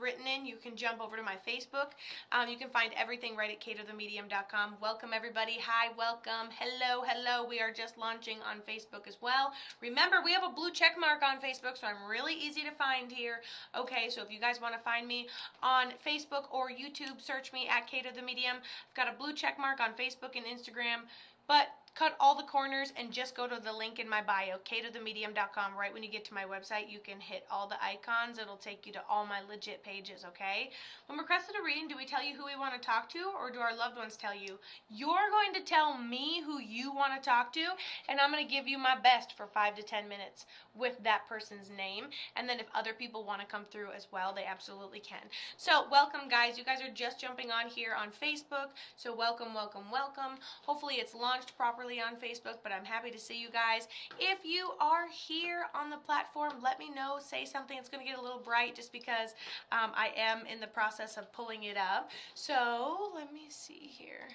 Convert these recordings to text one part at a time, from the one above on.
written in, you can jump over to my Facebook. You can find everything right at katothemedium.com. Welcome everybody. Hi, welcome. Hello, hello. We are just launching on Facebook as well. Remember, we have a blue check mark on Facebook, so I'm really easy to find here. Okay, so if you guys want to find me on Facebook or YouTube, search me at Kato the Medium. I've got a blue check mark on Facebook and Instagram, but cut all the corners and just go to the link in my bio, katothemedium.com. Right when you get to my website, you can hit all the icons. It'll take you to all my legit pages, okay? When requested a reading, do we tell you who we want to talk to, or do our loved ones tell you? You're going to tell me who you want to talk to, and I'm going to give you my best for 5 to 10 minutes with that person's name. And then if other people want to come through as well, they absolutely can. So welcome, guys. You guys are just jumping on here on Facebook, so welcome, welcome, welcome. Hopefully it's launched properly on Facebook, but I'm happy to see you guys. If you are here on the platform, let me know, say something. It's going to get a little bright just because I am in the process of pulling it up. So let me see here.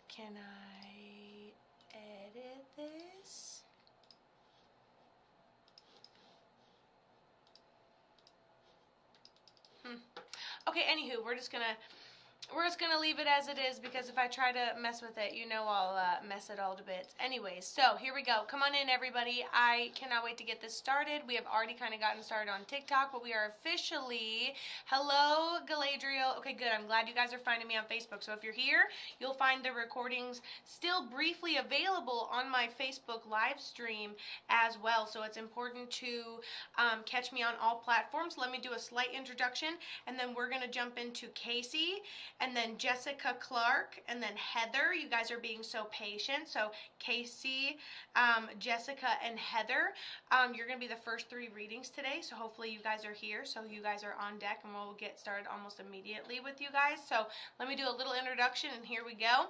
Can I edit this? Okay, anywho, we're just gonna leave it as it is, because if I try to mess with it, you know I'll mess it all to bits. Anyways, so here we go. Come on in, everybody. I cannot wait to get this started. We have already kind of gotten started on TikTok, but we are officially... Hello, Galadriel. Okay, good. I'm glad you guys are finding me on Facebook. So if you're here, you'll find the recordings still briefly available on my Facebook live stream as well. So it's important to catch me on all platforms. Let me do a slight introduction, and then we're going to jump into Casey, and then Jessica Clark, and then Heather. You guys are being so patient. So Casey, Jessica, and Heather, you're going to be the first 3 readings today. So hopefully you guys are here. So you guys are on deck, and we'll get started almost immediately with you guys. So let me do a little introduction, and here we go.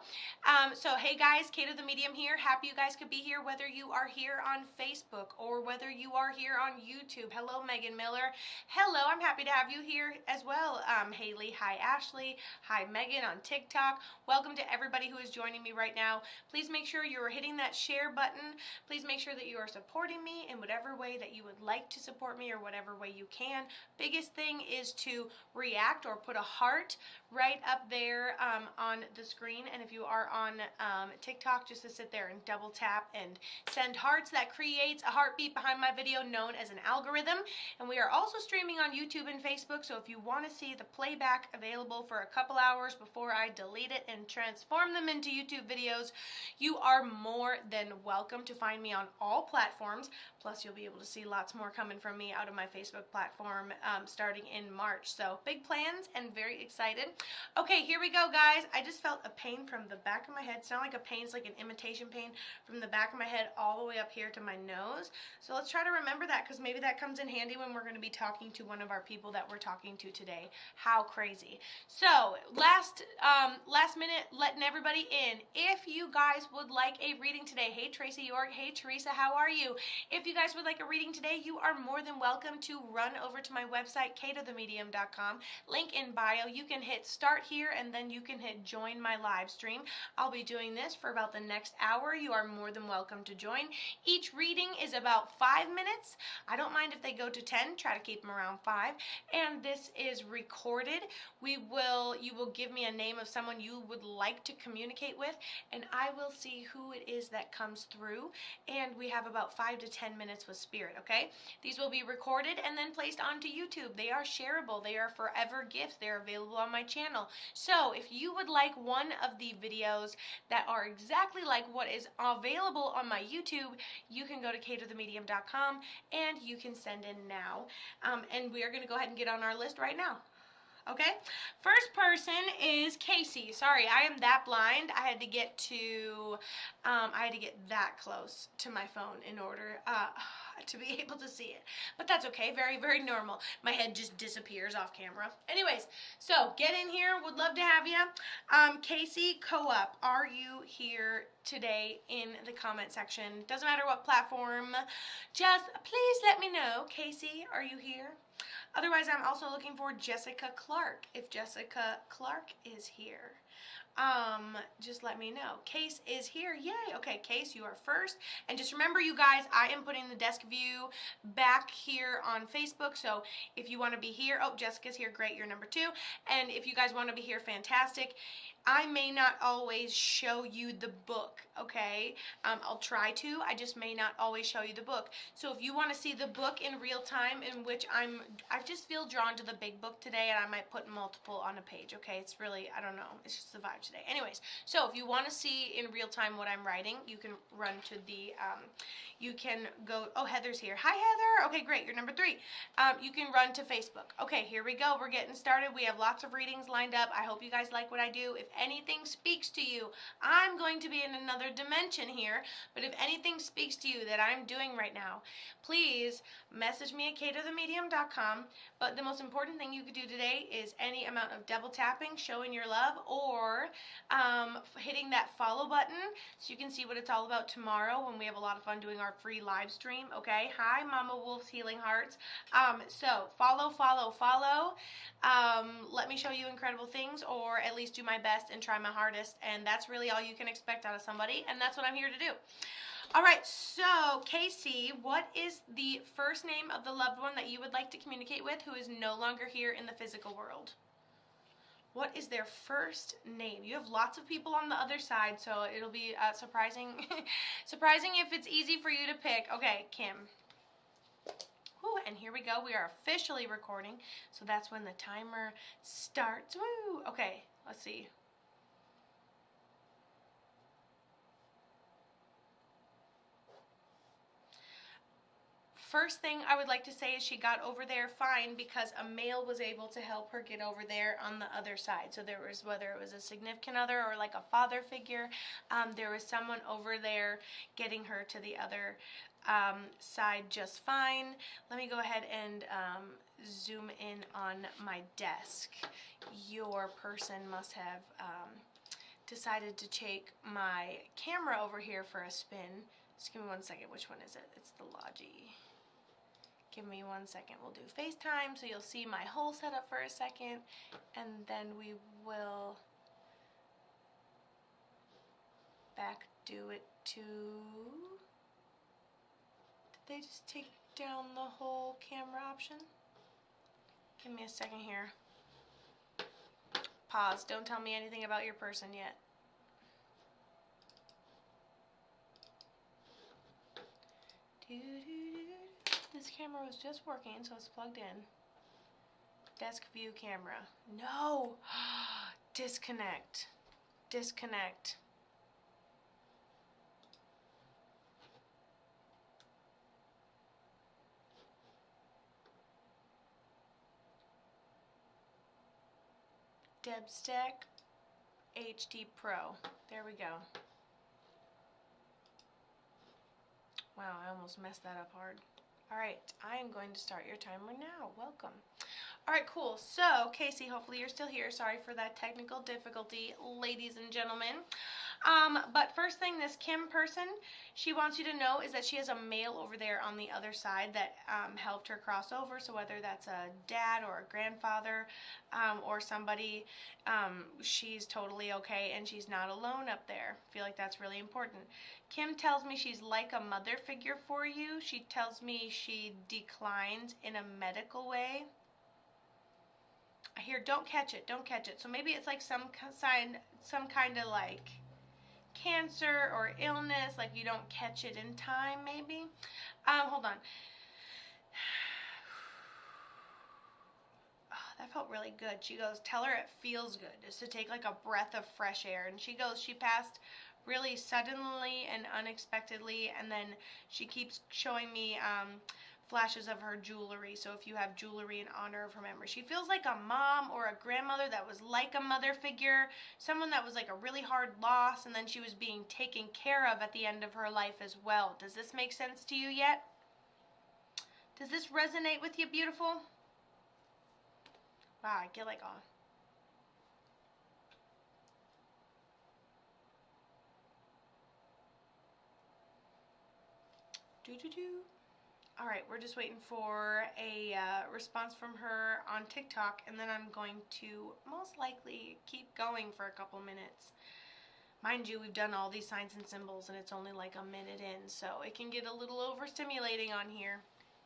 So hey guys, Kato the Medium here. Happy you guys could be here, whether you are here on Facebook or whether you are here on YouTube. Hello, Megan Miller. Hello, I'm happy to have you here as well. Haley, hi Ashley. Hi Megan on TikTok. Welcome to everybody who is joining me right now. Please make sure you are hitting that share button. Please make sure that you are supporting me in whatever way that you would like to support me, or whatever way you can. Biggest thing is to react or put a heart right up there on the screen. And if you are on TikTok, just to sit there and double tap and send hearts. That creates a heartbeat behind my video, known as an algorithm. And we are also streaming on YouTube and Facebook, so if you want to see the playback available for a couple hours before I delete it and transform them into YouTube videos, you are more than welcome to find me on all platforms. Plus you'll be able to see lots more coming from me out of my Facebook platform starting in March. So big plans and very excited. Okay, here we go, guys. I just felt a pain from the back of my head. It's not like a pain, it's like an imitation pain from the back of my head all the way up here to my nose. So let's try to remember that, because maybe that comes in handy when we're going to be talking to one of our people that we're talking to today. How crazy. So last minute, letting everybody in. If you guys would like a reading today, hey Tracy York, hey Teresa, how are you? If you guys would like a reading today, you are more than welcome to run over to my website, katothemedium.com. Link in bio. You can hit start here, and then you can hit join my live stream. I'll be doing this for about the next hour. You are more than welcome to join. Each reading is about 5 minutes. I don't mind if they go to 10. Try to keep them around 5. And this is recorded. You will give me a name of someone you would like to communicate with, and I will see who it is that comes through. And we have about 5 to 10 minutes with spirit, okay? These will be recorded and then placed onto YouTube. They are shareable. They are forever gifts. They're available on my channel. So if you would like one of the videos that are exactly like what is available on my YouTube, you can go to katothemedium.com and you can send in now. And we are going to go ahead and get on our list right now. Okay, first person is Casey. Sorry, I am that blind. I had to get that close to my phone in order to be able to see it. But that's okay, very, very normal. My head just disappears off camera. Anyways, so get in here, would love to have you. Casey Co-op, are you here today in the comment section? Doesn't matter what platform, just please let me know. Casey, are you here? Otherwise, I'm also looking for Jessica Clark, if Jessica Clark is here. just let me know. Case is here. Yay. Okay, Case, you are first. And just remember, you guys, I am putting the desk view back here on Facebook. So if you want to be here, oh, Jessica's here. Great. You're number 2. And if you guys want to be here, fantastic. I may not always show you the book, okay? I'll try to. I just may not always show you the book. So if you want to see the book in real time, in which I just feel drawn to the big book today, and I might put multiple on a page, okay? It's really, I don't know. It's just the vibe today. Anyways, so if you want to see in real time what I'm writing, you can run to the, you can go, oh, Heather's here. Hi, Heather. Okay, great. You're number 3. You can run to Facebook. Okay, here we go. We're getting started. We have lots of readings lined up. I hope you guys like what I do. If anything speaks to you, I'm going to be in another dimension here, but if anything speaks to you that I'm doing right now, please message me at katothemedium.com. But the most important thing you could do today is any amount of double tapping, showing your love, or hitting that follow button so you can see what it's all about tomorrow when we have a lot of fun doing our free live stream, okay? Hi, Mama Wolf's Healing Hearts. So follow. Let me show you incredible things, or at least do my best and try my hardest, and that's really all you can expect out of somebody, and that's what I'm here to do. All right, so Casey, what is the first name of the loved one that you would like to communicate with who is no longer here in the physical world? What is their first name? You have lots of people on the other side, so it'll be surprising if it's easy for you to pick. Okay, Kim. Woo, and here we go. We are officially recording, so that's when the timer starts. Woo! Okay, let's see. First thing I would like to say is she got over there fine because a male was able to help her get over there on the other side. So there was, whether it was a significant other or like a father figure, there was someone over there getting her to the other side just fine. Let me go ahead and zoom in on my desk. Your person must have decided to take my camera over here for a spin. Just give me 1 second. Which one is it? It's the Logi. Give me 1 second. We'll do FaceTime, so you'll see my whole setup for a second, and then we will back do it to... Did they just take down the whole camera option? Give me a second here. Pause. Don't tell me anything about your person yet. This camera was just working, so it's plugged in. Desk view camera. No! Disconnect. Disconnect. Debstack HD Pro. There we go. Wow, I almost messed that up hard. Alright, I am going to start your timer now. Welcome. Alright, cool. So, Casey, hopefully you're still here. Sorry for that technical difficulty, ladies and gentlemen. But first thing, this Kim person, she wants you to know is that she has a male over there on the other side that helped her cross over. So whether that's a dad or a grandfather or somebody, she's totally okay and she's not alone up there. I feel like that's really important. Kim tells me she's like a mother figure for you. She tells me she declined in a medical way. I hear don't catch it, don't catch it. So maybe it's like some kind of like cancer or illness, like you don't catch it in time maybe. Hold on. Oh, that felt really good. She goes, tell her it feels good just to take like a breath of fresh air. And she goes, she passed really suddenly and unexpectedly, and then she keeps showing me flashes of her jewelry. So if you have jewelry in honor of her memory, she feels like a mom or a grandmother that was like a mother figure, someone that was like a really hard loss, and then she was being taken care of at the end of her life as well. Does this make sense to you yet? Does this resonate with you, beautiful? Wow, I get like all... All right, we're just waiting for a response from her on TikTok, and then I'm going to most likely keep going for a couple minutes. Mind you, we've done all these signs and symbols, and it's only like a minute in, so it can get a little overstimulating on here.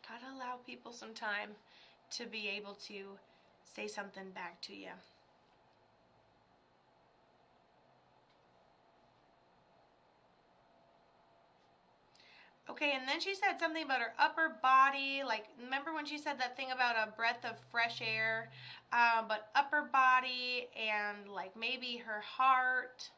Gotta allow people some time to be able to say something back to you. Okay, and then she said something about her upper body. Like, remember when she said that thing about a breath of fresh air? But upper body and, like, maybe her heart.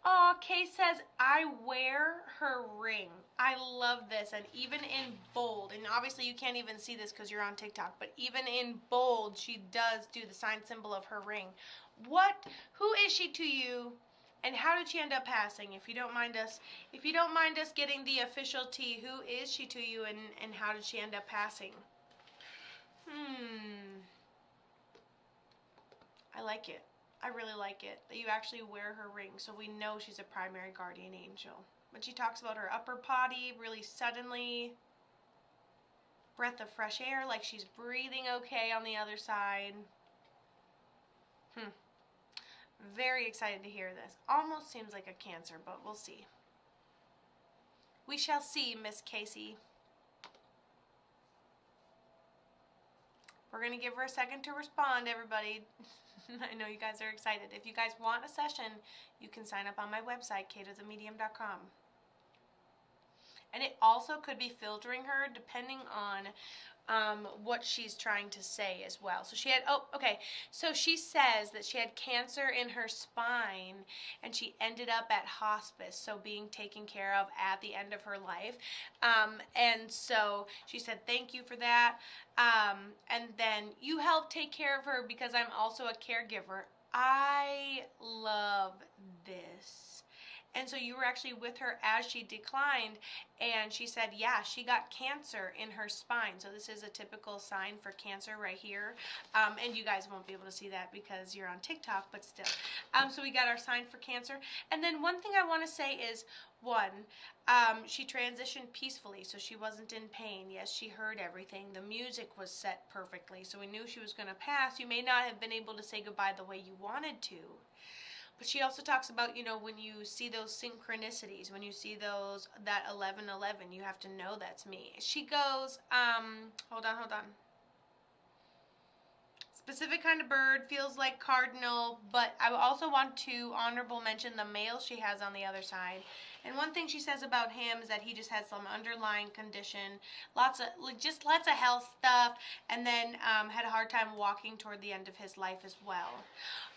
Oh, Kay says, I wear her ring. I love this. And even in bold, and obviously you can't even see this because you're on TikTok, but even in bold, she does do the sign symbol of her ring. Who is she to you? And how did she end up passing? If you don't mind us getting the official tea, who is she to you, and how did she end up passing? I like it. I really like it that you actually wear her ring, so we know she's a primary guardian angel. But she talks about her upper body really suddenly, breath of fresh air, like she's breathing okay on the other side. Very excited to hear this. Almost seems like a Cancer, but we'll see. We shall see, Miss Casey. We're going to give her a second to respond, everybody. I know you guys are excited. If you guys want a session, you can sign up on my website, katothemedium.com. And it also could be filtering her depending on what she's trying to say as well. So so she says that she had cancer in her spine and she ended up at hospice, so being taken care of at the end of her life. And so she said, thank you for that. And then you helped take care of her because I'm also a caregiver. I love this. And so you were actually with her as she declined, and she said, yeah, she got cancer in her spine. So this is a typical sign for cancer right here. And you guys won't be able to see that because you're on TikTok, but still. So we got our sign for cancer. And then one thing I want to say is, she transitioned peacefully, so she wasn't in pain. Yes, she heard everything. The music was set perfectly, so we knew she was going to pass. You may not have been able to say goodbye the way you wanted to. But she also talks about, when you see those synchronicities, when you see that 1111, you have to know that's me. She goes, hold on. Specific kind of bird, feels like cardinal, but I also want to honorable mention the male she has on the other side. And one thing she says about him is that he just has some underlying condition, lots of health stuff, and then had a hard time walking toward the end of his life as well.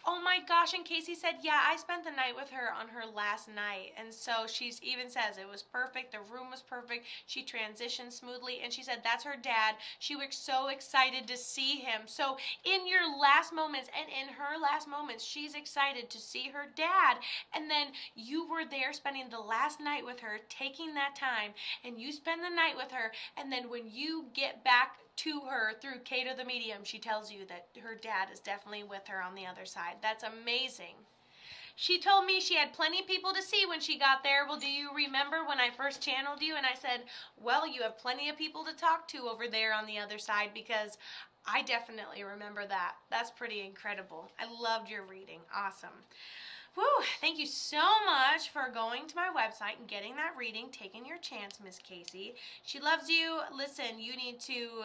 Oh my gosh, and Casey said, yeah, I spent the night with her on her last night. And so she even says it was perfect. The room was perfect. She transitioned smoothly. And she said that's her dad. She was so excited to see him. So in your last moments and in her last moments, she's excited to see her dad. And then you were there spending the last night with her, taking that time, and you spend the night with her. And then when you get back to her through Kato the Medium, she tells you that her dad is definitely with her on the other side. That's amazing. She told me she had plenty of people to see when she got there. Well, do you remember when I first channeled you and I said, well, you have plenty of people to talk to over there on the other side? Because I definitely remember that. That's pretty incredible. I loved your reading. Awesome. Woo, thank you so much for going to my website and getting that reading, taking your chance, Miss Casey. She loves you. Listen, you need to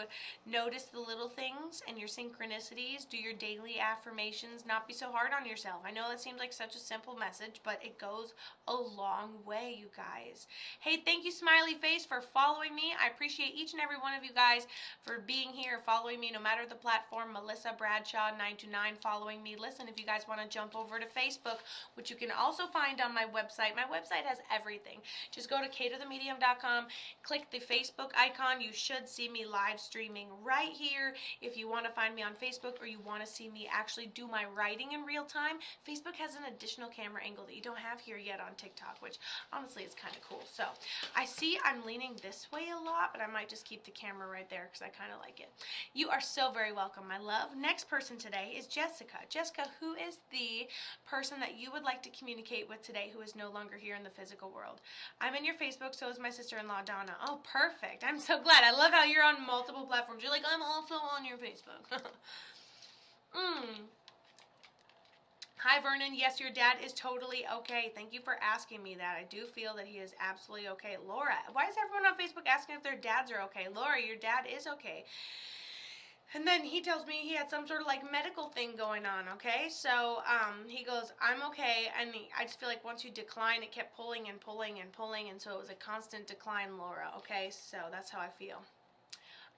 notice the little things and your synchronicities, do your daily affirmations, not be so hard on yourself. I know that seems like such a simple message, but it goes a long way, you guys. Hey, thank you, Smiley Face, for following me. I appreciate each and every one of you guys for being here, following me, no matter the platform. Melissa Bradshaw 929 following me. Listen, if you guys want to jump over to Facebook, which you can also find on my website. My website has everything. Just go to katothemedium.com, click the Facebook icon. You should see me live streaming right here. If you want to find me on Facebook or you want to see me actually do my writing in real time, Facebook has an additional camera angle that you don't have here yet on TikTok, which honestly is kind of cool. So I see I'm leaning this way a lot, but I might just keep the camera right there because I kind of like it. You are so very welcome, my love. Next person today is Jessica. Jessica, who is the person that you would like to communicate with today who is no longer here in the physical world. I'm in your Facebook, so is my sister-in-law, Donna. Oh, perfect. I'm so glad. I love how you're on multiple platforms. You're like, I'm also on your Facebook. Hi, Vernon. Yes, your dad is totally okay. Thank you for asking me that. I do feel that he is absolutely okay. Laura, why is everyone on Facebook asking if their dads are okay? Laura, your dad is okay. And then he tells me he had some sort of like medical thing going on, okay? So he goes, I'm okay. And I just feel like once you decline, it kept pulling and pulling and pulling. And so it was a constant decline, Laura, okay? So that's how I feel.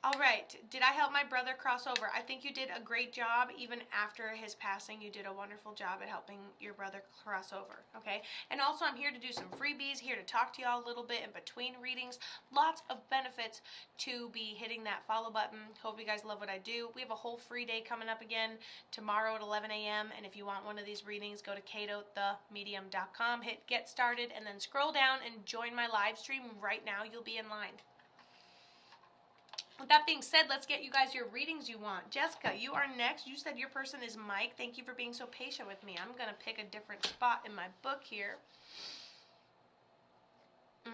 All right, did I help my brother cross over? I think you did a great job. Even after his passing, you did a wonderful job at helping your brother cross over, okay? And also, I'm here to do some freebies, here to talk to y'all a little bit in between readings. Lots of benefits to be hitting that follow button. Hope you guys love what I do. We have a whole free day coming up again tomorrow at 11 a.m. And if you want one of these readings, go to katothemedium.com, hit get started, and then scroll down and join my live stream right now. You'll be in line. With that being said, let's get you guys your readings you want. Jessica, you are next. You said your person is Mike. Thank you for being so patient with me. I'm going to pick a different spot in my book here. All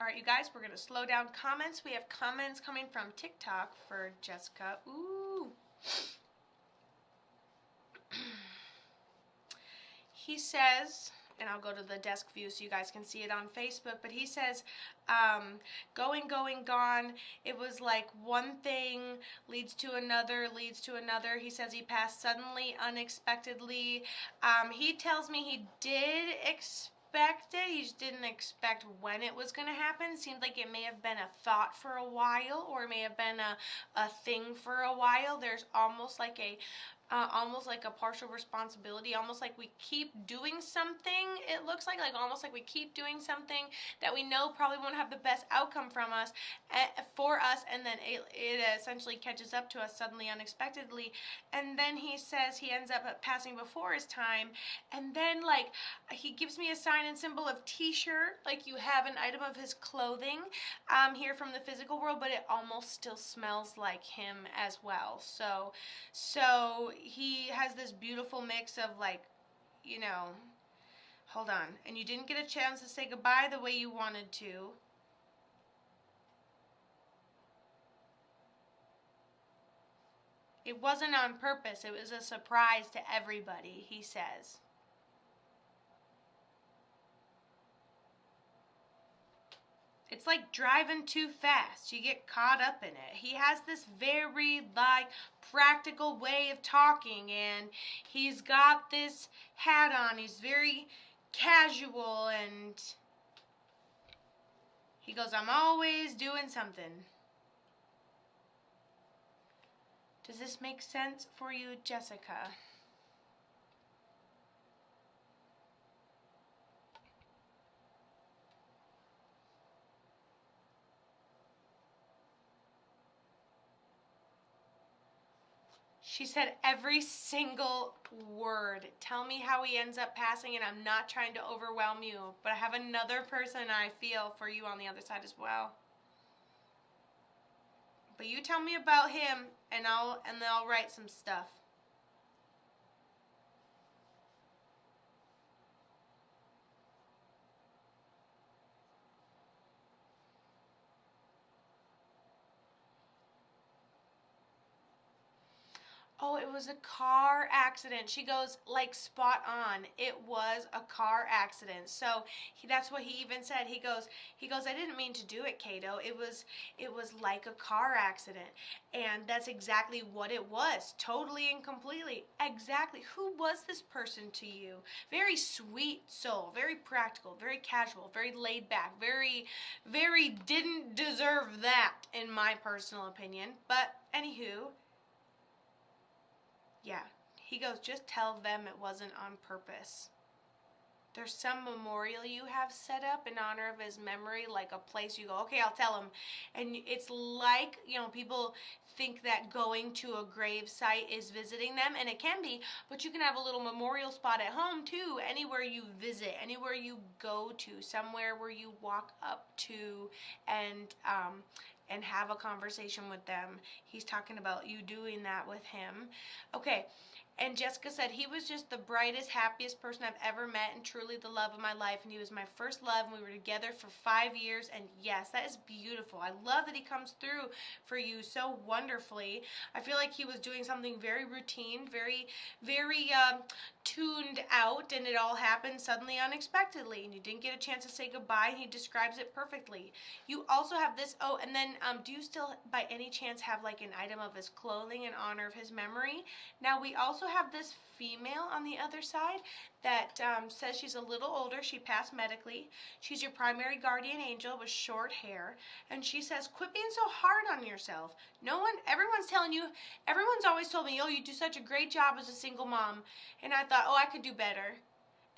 right, you guys, we're going to slow down comments. We have comments coming from TikTok for Jessica. Ooh. He says, and I'll go to the desk view so you guys can see it on Facebook, but he says, going, gone. It was like one thing leads to another, leads to another. He says he passed suddenly, unexpectedly. He tells me he did expect it. He just didn't expect when it was going to happen. Seemed like it may have been a thought for a while, or it may have been a thing for a while. There's almost like a partial responsibility, almost like we keep doing something, it looks like almost like we keep doing something that we know probably won't have the best outcome for us, and then it essentially catches up to us suddenly, unexpectedly, and then he says he ends up passing before his time, and then like he gives me a sign and symbol of t-shirt, like you have an item of his clothing here from the physical world, but it almost still smells like him as well. So he has this beautiful mix of like, you know, hold on, and you didn't get a chance to say goodbye the way you wanted to. It wasn't on purpose. It was a surprise to everybody, he says. It's like driving too fast. You get caught up in it. He has this very, like, practical way of talking, and he's got this hat on. He's very casual, and he goes, I'm always doing something. Does this make sense for you, Jessica? She said every single word. Tell me how he ends up passing, and I'm not trying to overwhelm you, but I have another person I feel for you on the other side as well. But you tell me about him, and I'll write some stuff. Oh, it was a car accident. She goes, like, spot on. It was a car accident. So that's what he even said. He goes, I didn't mean to do it, Kato. It was like a car accident. And that's exactly what it was. Totally and completely. Exactly. Who was this person to you? Very sweet soul. Very practical. Very casual. Very laid back. Very, very didn't deserve that, in my personal opinion. But, anywho, yeah, he goes, just tell them it wasn't on purpose. There's some memorial you have set up in honor of his memory, like a place you go, okay, I'll tell him. And it's like, you know, people think that going to a grave site is visiting them, and it can be, but you can have a little memorial spot at home too, anywhere you visit, anywhere you go to, somewhere where you walk up to and have a conversation with them. He's talking about you doing that with him. Okay, And Jessica said, he was just the brightest, happiest person I've ever met and truly the love of my life. And he was my first love, and we were together for 5 years. And yes, that is beautiful. I love that he comes through for you so wonderfully. I feel like he was doing something very routine, very, very tuned out, and it all happened suddenly, unexpectedly. And you didn't get a chance to say goodbye. And he describes it perfectly. You also have this, oh, and then do you still, by any chance, have like an item of his clothing in honor of his memory? Now, we also have this female on the other side that says she's a little older. She passed medically. She's your primary guardian angel with short hair. And she says, quit being so hard on yourself. Everyone's telling you, everyone's always told me, oh, you do such a great job as a single mom. And I thought, oh, I could do better.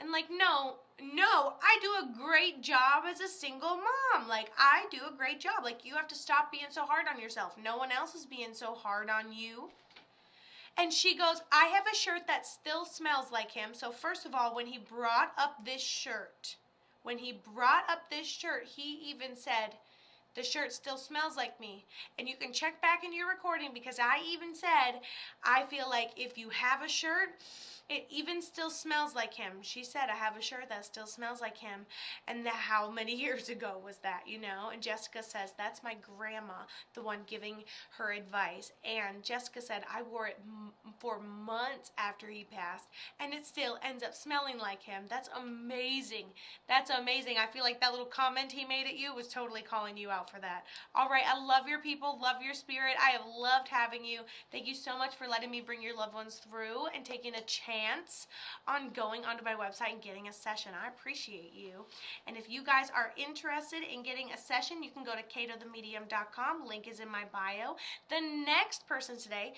And like, no, I do a great job as a single mom. Like, I do a great job. Like, you have to stop being so hard on yourself. No one else is being so hard on you. And she goes, I have a shirt that still smells like him. So first of all, when he brought up this shirt, he even said, the shirt still smells like me. And you can check back in your recording because I even said, I feel like if you have a shirt, it even still smells like him. She said, I have a shirt that still smells like him. And how many years ago was that, you know? And Jessica says, that's my grandma, the one giving her advice. And Jessica said, I wore it for months after he passed, and it still ends up smelling like him. That's amazing. That's amazing. I feel like that little comment he made at you was totally calling you out for that. All right, I love your people, love your spirit. I have loved having you. Thank you so much for letting me bring your loved ones through and taking a chance on going onto my website and getting a session. I appreciate you. And if you guys are interested in getting a session, you can go to katothemedium.com. Link is in my bio. The next person today,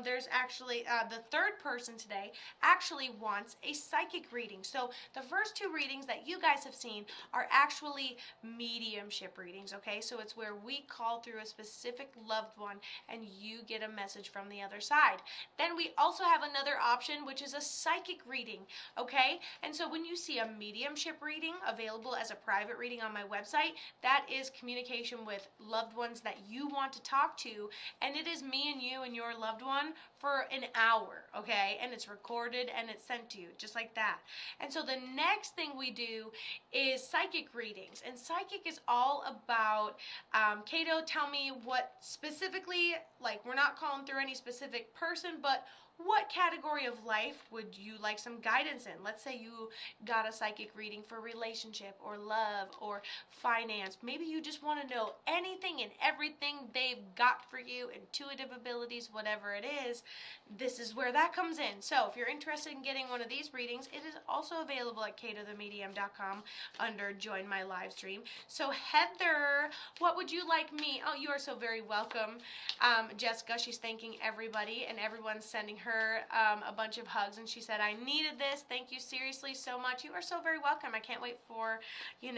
there's actually the third person today actually wants a psychic reading. So the first two readings that you guys have seen are actually mediumship readings, okay? So it's where we call through a specific loved one and you get a message from the other side. Then we also have another option, which is a psychic reading, okay? And so when you see a mediumship reading available as a private reading on my website, that is communication with loved ones that you want to talk to, and it is me and you and your loved one for an hour, okay? And it's recorded and it's sent to you, just like that. And so the next thing we do is psychic readings. And psychic is all about, Kato, tell me what specifically, like we're not calling through any specific person, but what category of life would you like some guidance in? Let's say you got a psychic reading for relationship or love or finance. Maybe you just want to know anything and everything they've got for you, intuitive abilities, whatever it is. This is where that comes in. So if you're interested in getting one of these readings, it is also available at katothemedium.com under Join My Live Stream. So Heather, what would you like me? Oh, you are so very welcome. Jessica, she's thanking everybody, and everyone's sending her a bunch of hugs, and she said, I needed this. Thank you seriously so much. You are so very welcome. I can't wait for, you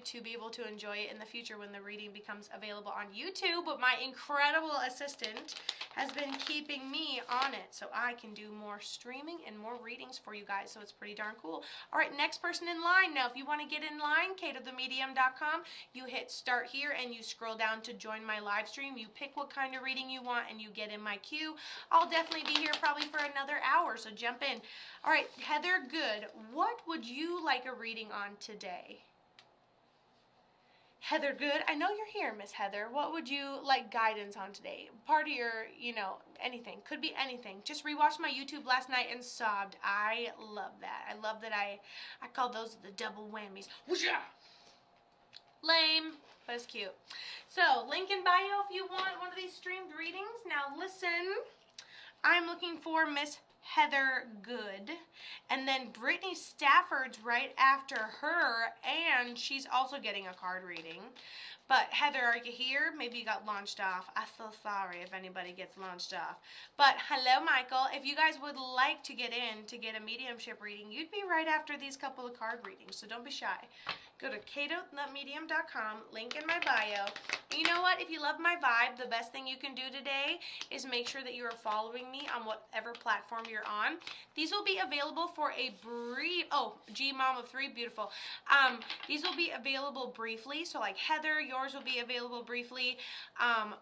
to be able to enjoy it in the future when the reading becomes available on YouTube. But my incredible assistant has been keeping me on it so I can do more streaming and more readings for you guys, so it's pretty darn cool. All right, next person in line. Now, if you want to get in line, katothemedium.com, you hit start here and you scroll down to join my live stream. You pick what kind of reading you want and you get in my queue. I'll definitely be here probably for another hour, so jump in. All right, Heather Good, what would you like a reading on today? Heather Good, I know you're here, Miss Heather. What would you like guidance on today? Part of your, anything. Could be anything. Just rewatched my YouTube last night and sobbed. I love that. I love that I call those the double whammies. Whoosha! Lame, but it's cute. So, link in bio if you want one of these streamed readings. Now listen, I'm looking for Miss Heather Good, and then Brittany Stafford's right after her, and she's also getting a card reading. But Heather, are you here? Maybe you got launched off. I'm so sorry if anybody gets launched off. But hello, Michael. If you guys would like to get in to get a mediumship reading, you'd be right after these couple of card readings, so don't be shy. Go to katothemedium.com, link in my bio. You know what? If you love my vibe, the best thing you can do today is make sure that you are following me on whatever platform you're on. These will be available for a brief, oh, G Mom of 3, beautiful. These will be available briefly. So like Heather, yours will be available briefly on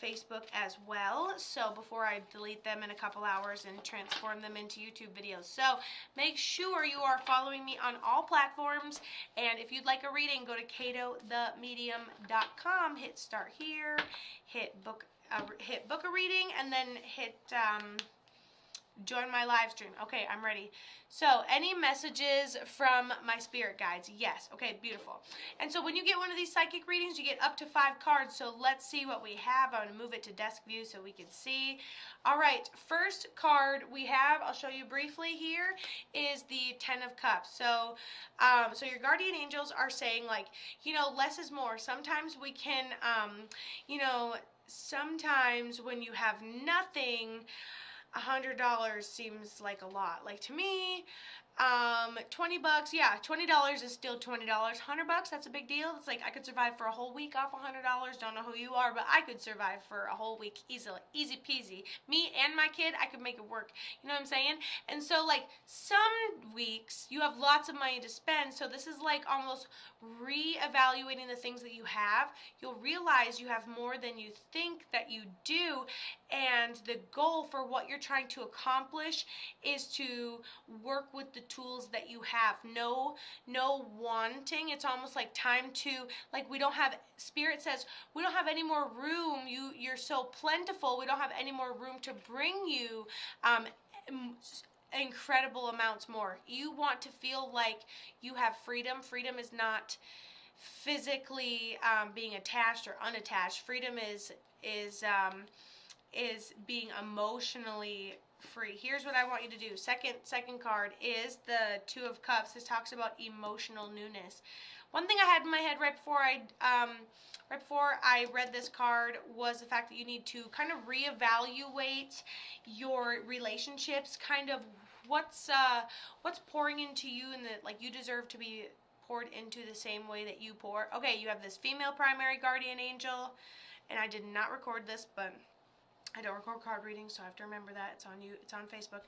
Facebook as well. So before I delete them in a couple hours and transform them into YouTube videos. So make sure you are following me on all platforms. And if you'd like a reading, go to CatoTheMedium.com. Hit start here. Hit book a reading, and then hit join my live stream. Okay, I'm ready. So, any messages from my spirit guides? Yes. Okay, beautiful. And so when you get one of these psychic readings, you get up to 5 cards. So let's see what we have. I'm going to move it to desk view so we can see. All right, first card we have, I'll show you briefly here, is the 10 of Cups. So, so your guardian angels are saying, like, you know, less is more. Sometimes we can, you know, sometimes when you have nothing, $100 seems like a lot. Like to me, $20, yeah, $20 is still $20. $100, that's a big deal. It's like I could survive for a whole week off $100. Don't know who you are, but I could survive for a whole week easily, easy peasy. Me and my kid, I could make it work. You know what I'm saying? And so like some weeks you have lots of money to spend, so this is like almost re-evaluating the things that you have. You'll realize you have more than you think that you do, and the goal for what you're trying to accomplish is to work with the tools that you have. No wanting. It's almost like time to, like, we don't have, Spirit says, we don't have any more room. You're so plentiful. We don't have any more room to bring you incredible amounts more. You want to feel like you have freedom. Freedom is not physically being attached or unattached. Freedom is being emotionally free. Here's what I want you to do. Second card is the 2 of Cups. This talks about emotional newness. One thing I had in my head right before I read this card was the fact that you need to kind of reevaluate your relationships, kind of what's pouring into you, and that, like, you deserve to be poured into the same way that you pour. Okay, you have this female primary guardian angel, and I did not record this, but I don't record card readings, so I have to remember that. It's on you. It's on Facebook.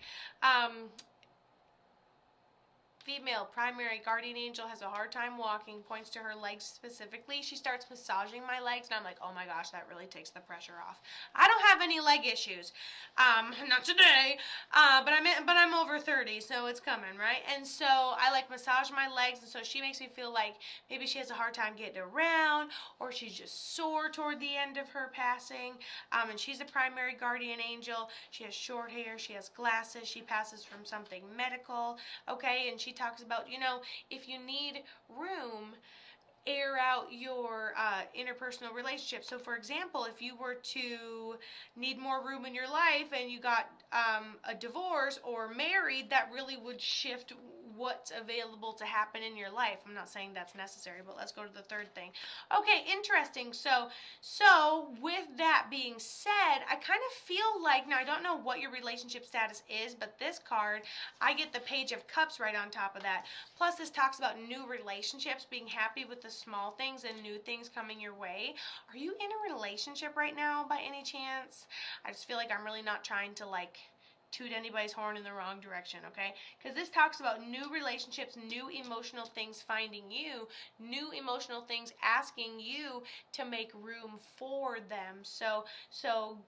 Female primary guardian angel has a hard time walking, points to her legs specifically. She starts massaging my legs, and I'm like, oh my gosh, that really takes the pressure off. I don't have any leg issues, not today, but I'm over 30, so it's coming, right? And so I like massage my legs, and so she makes me feel like maybe she has a hard time getting around, or she's just sore toward the end of her passing. And she's a primary guardian angel. She has short hair, she has glasses, she passes from something medical, okay, and she talks about, you know, if you need room, air out your interpersonal relationships. So for example, if you were to need more room in your life and you got a divorce or married, that really would shift what's available to happen in your life. I'm not saying that's necessary, but let's go to the third thing. Okay, interesting. So with that being said, I kind of feel like, now I don't know what your relationship status is, but this card, I get the Page of Cups right on top of that. Plus this talks about new relationships, being happy with the small things and new things coming your way. Are you in a relationship right now by any chance? I just feel like I'm really not trying to, like, toot anybody's horn in the wrong direction, okay? Because this talks about new relationships, new emotional things finding you, new emotional things asking you to make room for them. So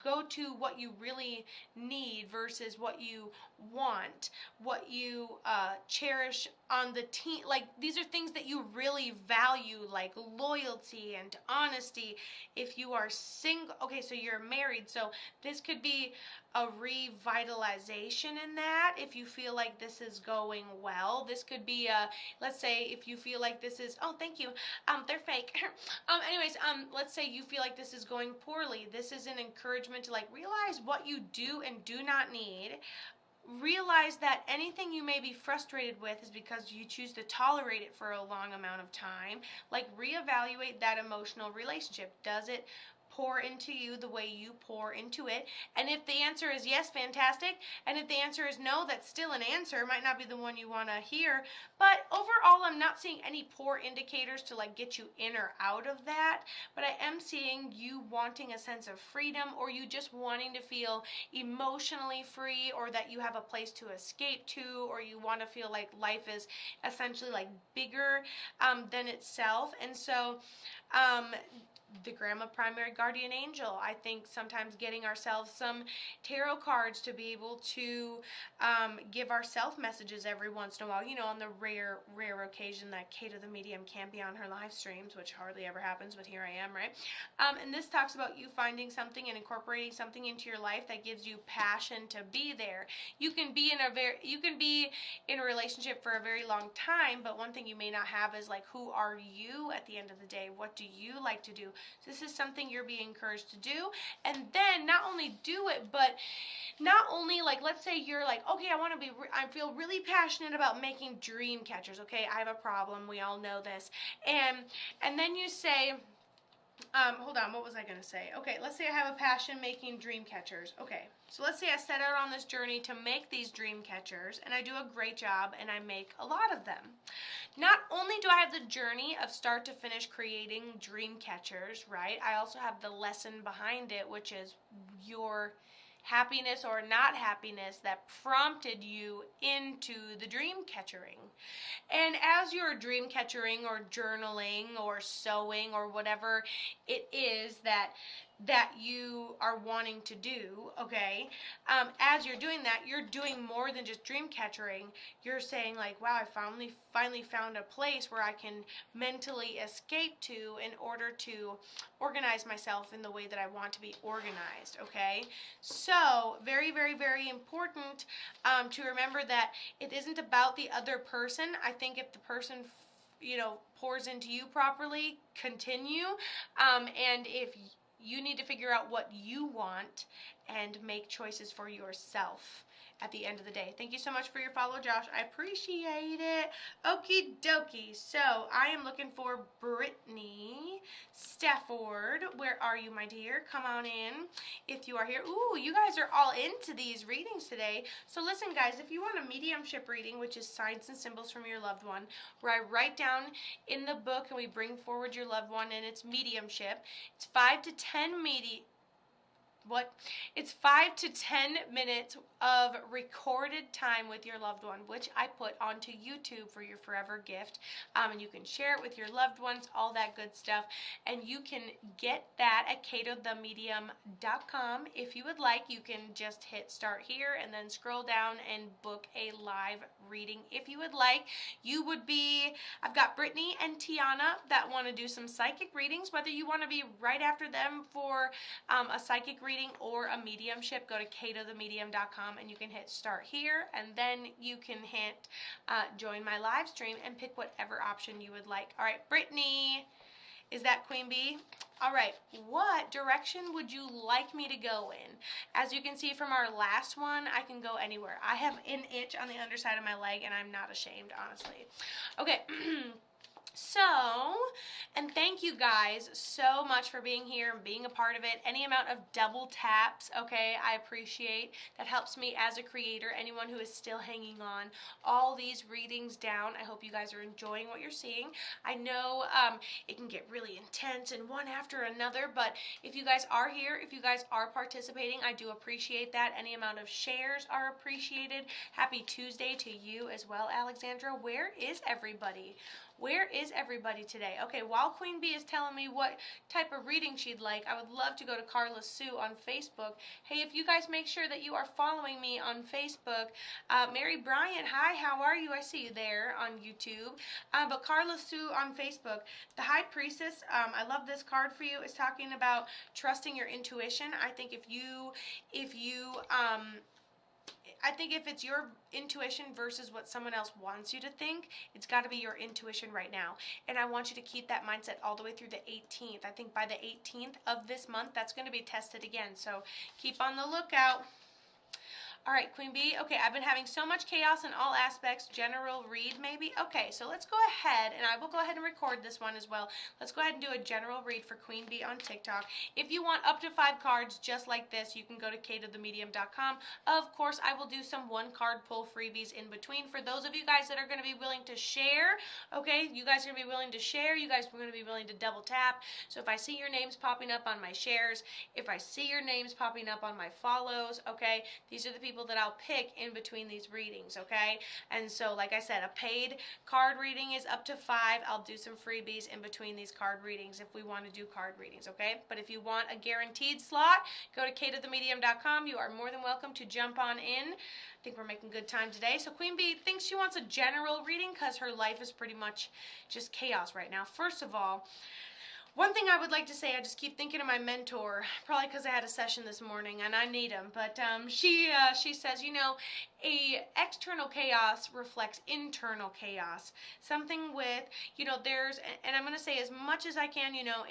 go to what you really need versus what you want, what you cherish on the team. Like, these are things that you really value, like loyalty and honesty. If you are single, okay, so you're married, so this could be a revitalization in that. If you feel like this is going well, this could be a, let's say if you feel like this is, oh, thank you, they're fake. Let's say you feel like this is going poorly. This is an encouragement to, like, realize what you do and do not need. Realize that anything you may be frustrated with is because you choose to tolerate it for a long amount of time. Like, reevaluate that emotional relationship. Does it pour into you the way you pour into it. And if the answer is yes, fantastic. And if the answer is no, that's still an answer. It might not be the one you want to hear. But overall, I'm not seeing any poor indicators to like get you in or out of that. But I am seeing you wanting a sense of freedom, or you just wanting to feel emotionally free, or that you have a place to escape to, or you want to feel like life is essentially like bigger than itself. And so the Grandma Primary Guardian Angel, I think sometimes getting ourselves some tarot cards to be able to give ourselves messages every once in a while, you know, on the rare occasion that Kate the Medium can't be on her live streams, which hardly ever happens, but here I am, right? And this talks about you finding something and incorporating something into your life that gives you passion to be there. You can be in a relationship for a very long time, but one thing you may not have is like, who are you at the end of the day? What do you like to do? So this is something you're being encouraged to do. And then not only do it, but not only like, let's say you're like, okay, I feel really passionate about making dream catchers. Okay, I have a problem. We all know this. And then you say, hold on, what was I going to say? Okay, let's say I have a passion making dream catchers. Okay, so let's say I set out on this journey to make these dream catchers, and I do a great job, and I make a lot of them. Not only do I have the journey of start to finish creating dream catchers, right? I also have the lesson behind it, which is your happiness or not happiness that prompted you into the dream catchering. And as you're dream catchering or journaling or sewing or whatever it is that you are wanting to do, okay, as you're doing that, you're doing more than just dream catchering. You're saying like, wow, I finally found a place where I can mentally escape to in order to organize myself in the way that I want to be organized, okay? So very, very, very important to remember that it isn't about the other person. I think if the person pours into you properly, continue, and if you need to figure out what you want and make choices for yourself at the end of the day. Thank you so much for your follow, Josh. I appreciate it. Okie dokie. So I am looking for Brittany Stafford. Where are you, my dear? Come on in if you are here. Ooh, you guys are all into these readings today. So listen, guys, if you want a mediumship reading, which is signs and symbols from your loved one, where I write down in the book and we bring forward your loved one, and it's mediumship. It's 5 to 10 It's 5 to 10 minutes of recorded time with your loved one, which I put onto YouTube for your forever gift. And you can share it with your loved ones, all that good stuff. And you can get that at katothemedium.com. If you would like, you can just hit start here and then scroll down and book a live reading. If you would like, I've got Brittany and Tiana that want to do some psychic readings. Whether you want to be right after them for a psychic reading or a mediumship, go to katothemedium.com and you can hit start here, and then you can hit join my live stream and pick whatever option you would like. All right, Brittany, is that Queen Bee? All right, what direction would you like me to go in? As you can see from our last one, I can go anywhere. I have an itch on the underside of my leg, and I'm not ashamed, honestly. Okay. So, and thank you guys so much for being here and being a part of it. Any amount of double taps, okay, I appreciate. That helps me as a creator. Anyone who is still hanging on all these readings down, I hope you guys are enjoying what you're seeing. I know it can get really intense and one after another, but if you guys are here, if you guys are participating, I do appreciate that. Any amount of shares are appreciated. Happy Tuesday to you as well, Alexandra. Where is everybody? Where is everybody today? Okay, while Queen Bee is telling me what type of reading she'd like, I would love to go to Carla Sue on Facebook. Hey, if you guys make sure that you are following me on Facebook. Mary Bryant, hi, how are you? I see you there on YouTube. But Carla Sue on Facebook. The High Priestess, I love this card for you. It's talking about trusting your intuition. I think if it's your intuition versus what someone else wants you to think, it's got to be your intuition right now. And I want you to keep that mindset all the way through the 18th. I think by the 18th of this month, that's going to be tested again. So keep on the lookout. All right, Queen Bee. Okay, I've been having so much chaos in all aspects. General read, maybe? Okay, so let's go ahead, and I will go ahead and record this one as well. Let's go ahead and do a general read for Queen Bee on TikTok. If you want up to 5 cards just like this, you can go to katothemedium.com. Of course, I will do some 1-card pull freebies in between. For those of you guys that are going to be willing to share, okay, you guys are going to be willing to share. You guys are going to be willing to double tap. So if I see your names popping up on my shares, if I see your names popping up on my follows, okay, these are the people that I'll pick in between these readings, okay? And so, like I said, a paid card reading is up to 5. I'll do some freebies in between these card readings if we want to do card readings, okay? But if you want a guaranteed slot, go to katothemedium.com. You are more than welcome to jump on in. I think we're making good time today. So Queen Bee thinks she wants a general reading because her life is pretty much just chaos right now. First of all, one thing I would like to say, I just keep thinking of my mentor, probably because I had a session this morning and I need him, but she says, you know, a external chaos reflects internal chaos. Something with, you know, and I'm going to say as much as I can, you know,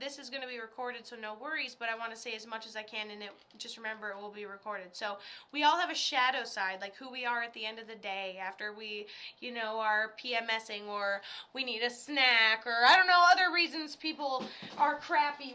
this is going to be recorded, so no worries, but I want to say as much as I can, and just remember it will be recorded. So we all have a shadow side, like who we are at the end of the day after we, you know, are PMSing, or we need a snack, or I don't know, other reasons people are crappy.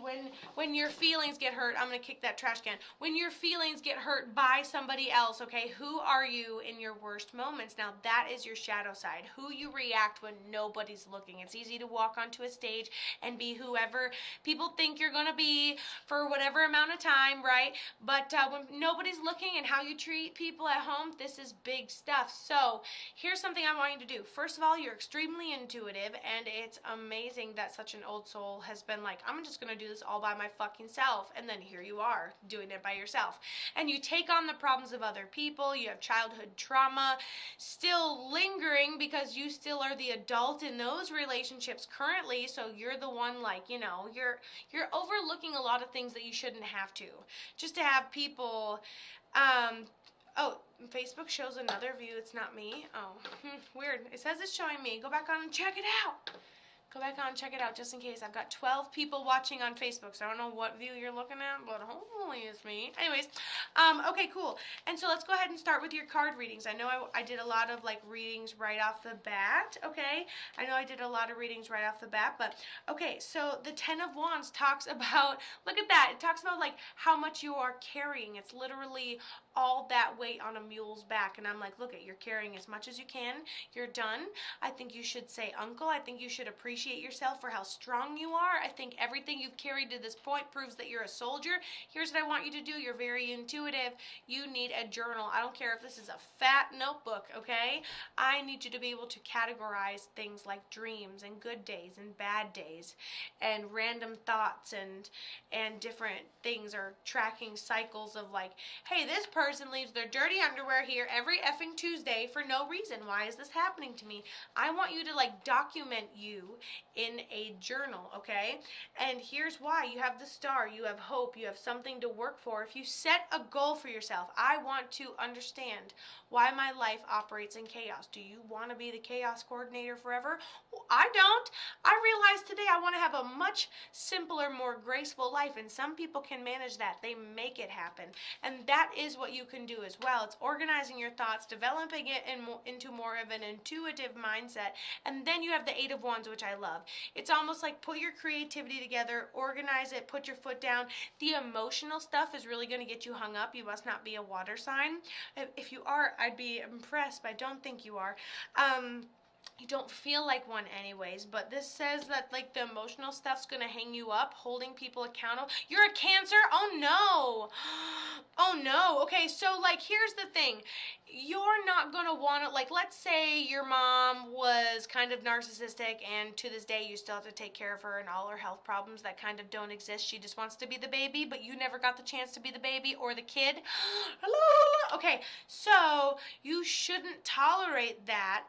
When your feelings get hurt, I'm going to kick that trash can. When your feelings get hurt by somebody else, okay, who are you in your worst moments? Now that is your shadow side, who you react when nobody's looking. It's easy to walk onto a stage and be whoever people think you're going to be for whatever amount of time, right? But when nobody's looking, and how you treat people at home, this is big stuff. So here's something I want you to do. First of all, you're extremely intuitive, and it's amazing that such an old soul has been like, I'm just going to do this all by my fucking self, and then here you are doing it by yourself. And you take on the problems of other people. You have childhood trauma still lingering because you still are the adult in those relationships currently, so you're the one, like, you know, you're overlooking a lot of things that you shouldn't have to. Just to have people oh, Facebook shows another view. It's not me. Oh, weird. It says it's showing me. Go back on and check it out. Go back on and check it out just in case. I've got 12 people watching on Facebook, so I don't know what view you're looking at, but hopefully it's me. Anyways, okay, cool. And so let's go ahead and start with your card readings. I know I did a lot of, like, readings right off the bat, okay? I know I did a lot of readings right off the bat, but, okay, so the 10 of Wands talks about, look at that, it talks about, like, how much you are carrying. It's literally all that weight on a mule's back, and I'm like, look at, you're carrying as much as you can. You're done. I think you should say uncle. I think you should appreciate yourself for how strong you are. I think everything you've carried to this point proves that you're a soldier. Here's what I want you to do. You're very intuitive. You need a journal. I don't care if this is a fat notebook, okay? I need you to be able to categorize things like dreams and good days and bad days and random thoughts and different things, or tracking cycles of, like, hey, this person leaves their dirty underwear here every effing Tuesday for no reason. Why is this happening to me? I want you to, like, document you in a journal, okay? And here's why. You have the star, you have hope, you have something to work for. If you set a goal for yourself, I want to understand why my life operates in chaos. Do you want to be the chaos coordinator forever? Well, I don't. I realize today I want to have a much simpler, more graceful life, and some people can manage that. They make it happen. And that is what you can do as well. It's organizing your thoughts, developing it into more of an intuitive mindset, and then you have the 8 of Wands, which I love. It's almost like put your creativity together, organize it, put your foot down. The emotional stuff is really going to get you hung up. You must not be a water sign. If you are, I'd be impressed, but I don't think you are. You don't feel like one anyways, but this says that, like, the emotional stuff's gonna hang you up, holding people accountable. You're a Cancer? Oh no. Oh no. Okay, so, like, here's the thing. You're not gonna wanna, like, let's say your mom was kind of narcissistic, and to this day you still have to take care of her and all her health problems that kind of don't exist. She just wants to be the baby, but you never got the chance to be the baby or the kid. Okay, so you shouldn't tolerate that.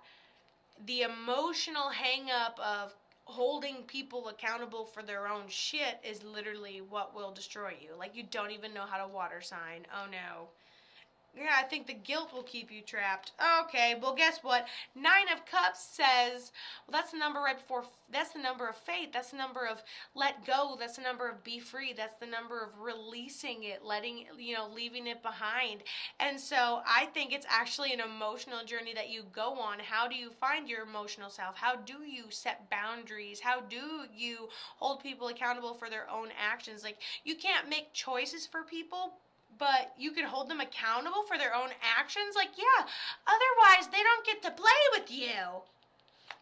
The emotional hang-up of holding people accountable for their own shit is literally what will destroy you. Like, you don't even know how to water sign. Oh no. Yeah, I think the guilt will keep you trapped. Okay, well, guess what? Nine of Cups says, well, that's the number right before, that's the number of faith. That's the number of let go. That's the number of be free. That's the number of releasing it, letting, leaving it behind. And so I think it's actually an emotional journey that you go on. How do you find your emotional self? How do you set boundaries? How do you hold people accountable for their own actions? Like, you can't make choices for people, but you can hold them accountable for their own actions. Like, yeah, otherwise they don't get to play with you.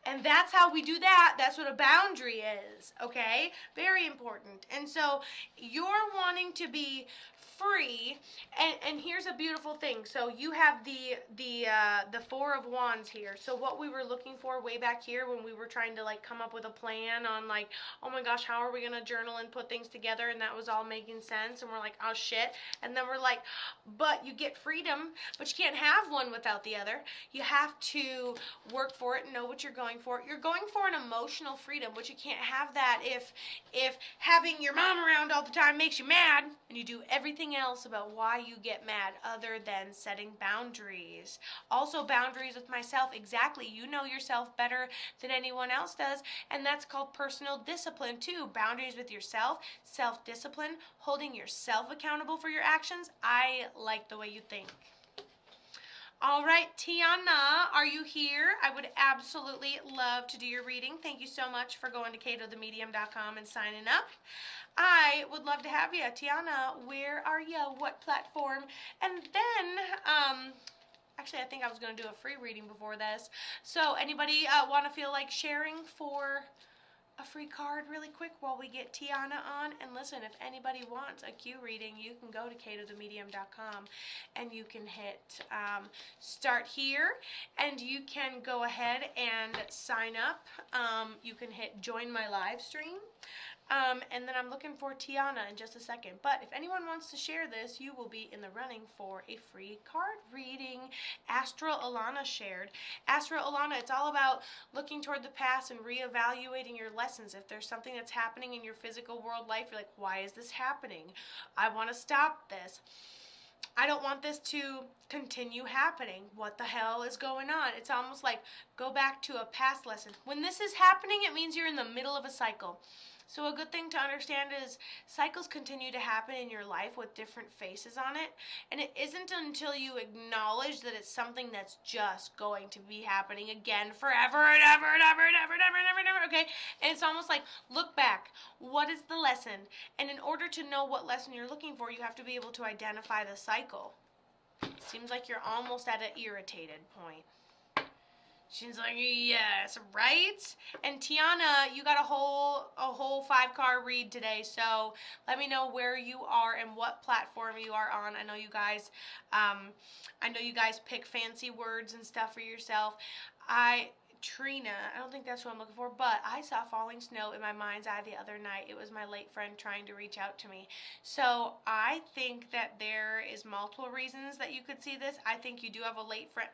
And that's how we do that. That's what a boundary is, okay? Very important. And so you're wanting to be free, and here's a beautiful thing. So you have the Four of Wands here. So what we were looking for way back here when we were trying to like come up with a plan on like, oh my gosh, how are we gonna journal and put things together, and that was all making sense, and we're like, oh shit, and then we're like, but you get freedom, but you can't have one without the other. You have to work for it and know what you're going for. You're going for an emotional freedom, but you can't have that if having your mom around all the time makes you mad, and you do everything else about why you get mad other than setting boundaries. Also, boundaries with myself. Exactly. You know yourself better than anyone else does, and that's called personal discipline too. Boundaries with yourself, self-discipline, holding yourself accountable for your actions. I like the way you think. All right, Tiana, are you here? I would absolutely love to do your reading. Thank you so much for going to CatoTheMedium.com and signing up. I would love to have you. Tiana, where are you? What platform? And then, actually, I think I was going to do a free reading before this. So anybody want to feel like sharing for a free card really quick while we get Tiana on? And listen, if anybody wants a Q reading, you can go to CatoTheMedium.com and you can hit start here, and you can go ahead and sign up. You can hit join my live stream. And then I'm looking for Tiana in just a second. But if anyone wants to share this, you will be in the running for a free card reading. Astral Alana shared. Astral Alana, it's all about looking toward the past and reevaluating your lessons. If there's something that's happening in your physical world life, you're like, why is this happening? I want to stop this. I don't want this to continue happening. What the hell is going on? It's almost like go back to a past lesson. When this is happening, it means you're in the middle of a cycle. So a good thing to understand is cycles continue to happen in your life with different faces on it. And it isn't until you acknowledge that it's something that's just going to be happening again forever and ever and ever and ever and ever and ever and ever, okay? And it's almost like, look back. What is the lesson? And in order to know what lesson you're looking for, you have to be able to identify the cycle. Seems like you're almost at an irritated point. She's like, yes, right? And Tiana, you got a whole 5-card read today, so let me know where you are and what platform you are on. I know you guys pick fancy words and stuff for yourself. Trina, I don't think that's what I'm looking for, but I saw falling snow in my mind's eye the other night. It was my late friend trying to reach out to me. So I think that there is multiple reasons that you could see this. I think you do have a late friend.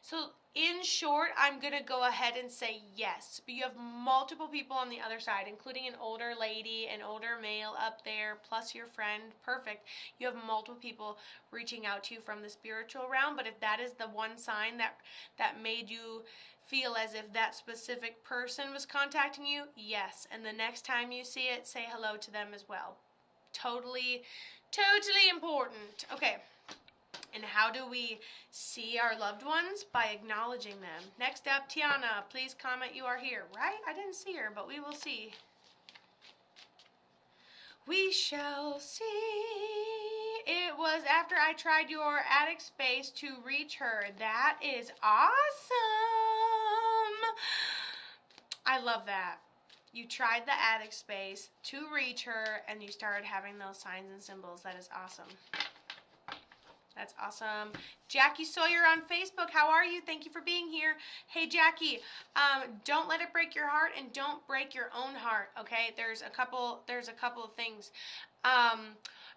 So in short, I'm going to go ahead and say yes. But you have multiple people on the other side, including an older lady, an older male up there, plus your friend. Perfect. You have multiple people reaching out to you from the spiritual realm. But if that is the one sign that made you feel as if that specific person was contacting you, yes. And the next time you see it, say hello to them as well. Totally important. Okay. And how do we see our loved ones? By acknowledging them. Next up, Tiana, please comment you are here. Right? I didn't see her, but we will see. We shall see. It was after I tried your attic space to reach her. That is awesome. I love that. You tried the attic space to reach her and you started having those signs and symbols. That is awesome. That's awesome. Jackie Sawyer on Facebook, how are you? Thank you for being here. Hey, Jackie, don't let it break your heart and don't break your own heart, okay? There's a couple of things.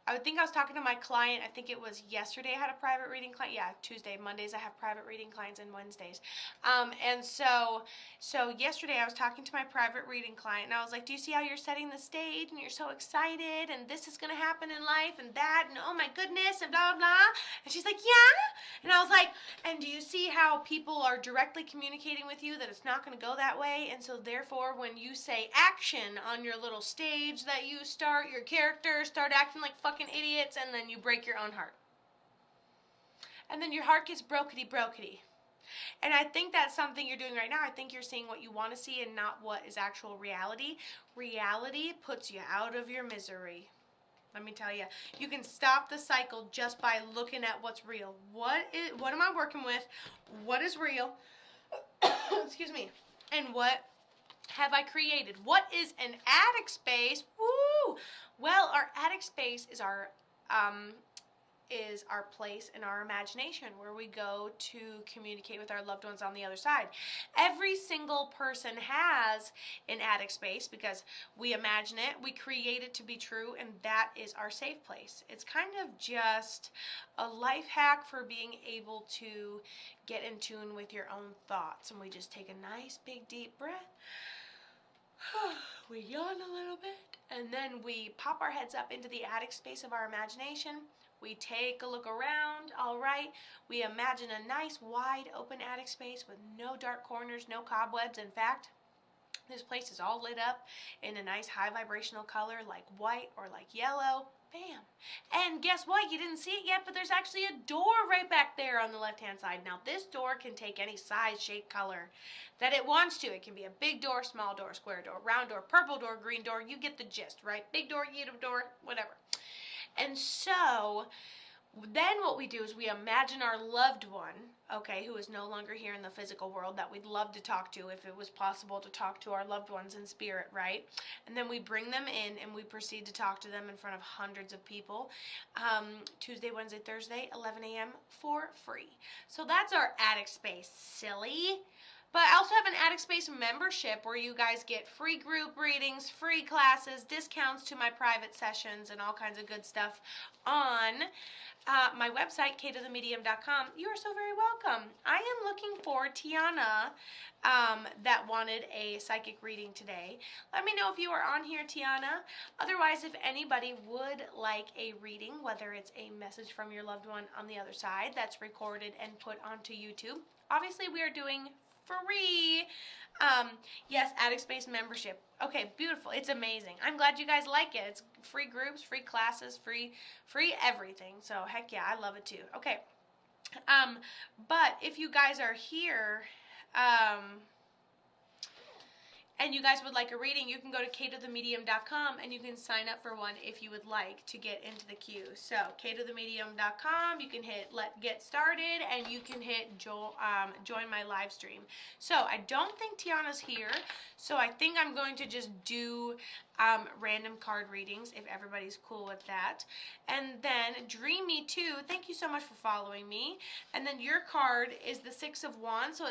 I think I was talking to my client. I think it was yesterday I had a private reading client. Yeah, Tuesday. Mondays I have private reading clients, and Wednesdays. And so yesterday I was talking to my private reading client, and I was like, do you see how you're setting the stage, and you're so excited, and this is going to happen in life, and that, and oh my goodness, and blah, blah, blah. And she's like, yeah. And I was like, and do you see how people are directly communicating with you that it's not going to go that way? And so therefore, when you say action on your little stage that you start, your characters start acting like fucking idiots, and then you break your own heart. And then your heart gets brokety. And I think that's something you're doing right now. I think you're seeing what you want to see and not what is actual reality. Reality puts you out of your misery. Let me tell you, you can stop the cycle just by looking at what's real. What am I working with? What is real? Excuse me. And what have I created? What is an attic space? Woo! Well, our attic space is our place in our imagination where we go to communicate with our loved ones on the other side. Every single person has an attic space because we imagine it, we create it to be true, and that is our safe place. It's kind of just a life hack for being able to get in tune with your own thoughts. And we just take a nice big deep breath. We yawn a little bit, and then we pop our heads up into the attic space of our imagination. We take a look around. All right, we imagine a nice wide open attic space with no dark corners, no cobwebs. In fact, this place is all lit up in a nice high vibrational color like white or like yellow. Bam. And guess what? You didn't see it yet, but there's actually a door right back there on the left-hand side. Now, this door can take any size, shape, color that it wants to. It can be a big door, small door, square door, round door, purple door, green door. You get the gist, right? Big door, little door, whatever. And so then what we do is we imagine our loved one, okay, who is no longer here in the physical world, that we'd love to talk to if it was possible to talk to our loved ones in spirit, right? And then we bring them in and we proceed to talk to them in front of hundreds of people, Tuesday, Wednesday, Thursday, 11 a.m. for free. So that's our attic space, silly. But I also have an Attic Space membership where you guys get free group readings, free classes, discounts to my private sessions, and all kinds of good stuff on my website, ktothemedium.com. You are so very welcome. I am looking for Tiana that wanted a psychic reading today. Let me know if you are on here, Tiana. Otherwise, if anybody would like a reading, whether it's a message from your loved one on the other side that's recorded and put onto YouTube. Obviously, we are doing free. Yes, Attic Space membership. Okay, beautiful. It's amazing. I'm glad you guys like it. It's free groups, free classes, free everything. So heck yeah, I love it too. Okay. But if you guys are here, and you guys would like a reading, you can go to ktothemedium.com and you can sign up for one if you would like to get into the queue. So ktothemedium.com, you can hit get started, and you can hit join my live stream. So I don't think Tiana's here, so I think I'm going to just do random card readings if everybody's cool with that. And then Dreamy too, thank you so much for following me. And then your card is the Six of Wands, so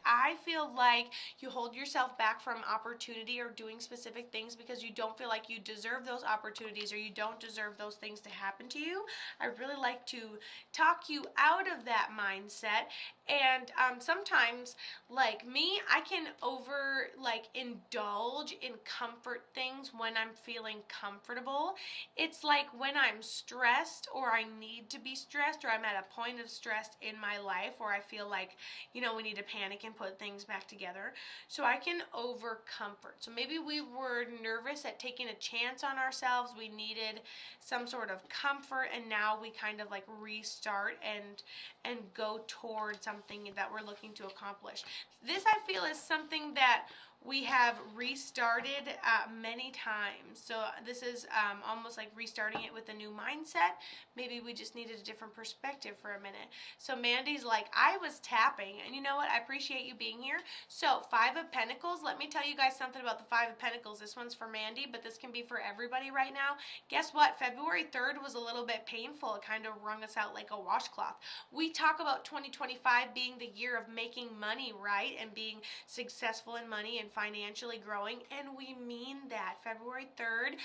I feel like you hold yourself back from opportunity or doing specific things because you don't feel like you deserve those opportunities or you don't deserve those things to happen to you. I really like to talk you out of that mindset. And sometimes, like me, I can indulge in comfort things when I'm feeling comfortable. It's like when I'm stressed or I need to be stressed or I'm at a point of stress in my life where I feel like, we need to panic and put things back together. So I can over comfort. So maybe we were nervous at taking a chance on ourselves. We needed some sort of comfort, and now we kind of like restart and go towards something that we're looking to accomplish. This, I feel, is something that we have restarted many times. So this is almost like restarting it with a new mindset. Maybe we just needed a different perspective for a minute. So Mandy's like, I was tapping, and you know what? I appreciate you being here. So Five of Pentacles, let me tell you guys something about the Five of Pentacles. This one's for Mandy, but this can be for everybody right now. Guess what? February 3rd was a little bit painful. It kind of wrung us out like a washcloth. We talk about 2025 being the year of making money, right? And being successful in money and financially growing, and we mean that. February 3rd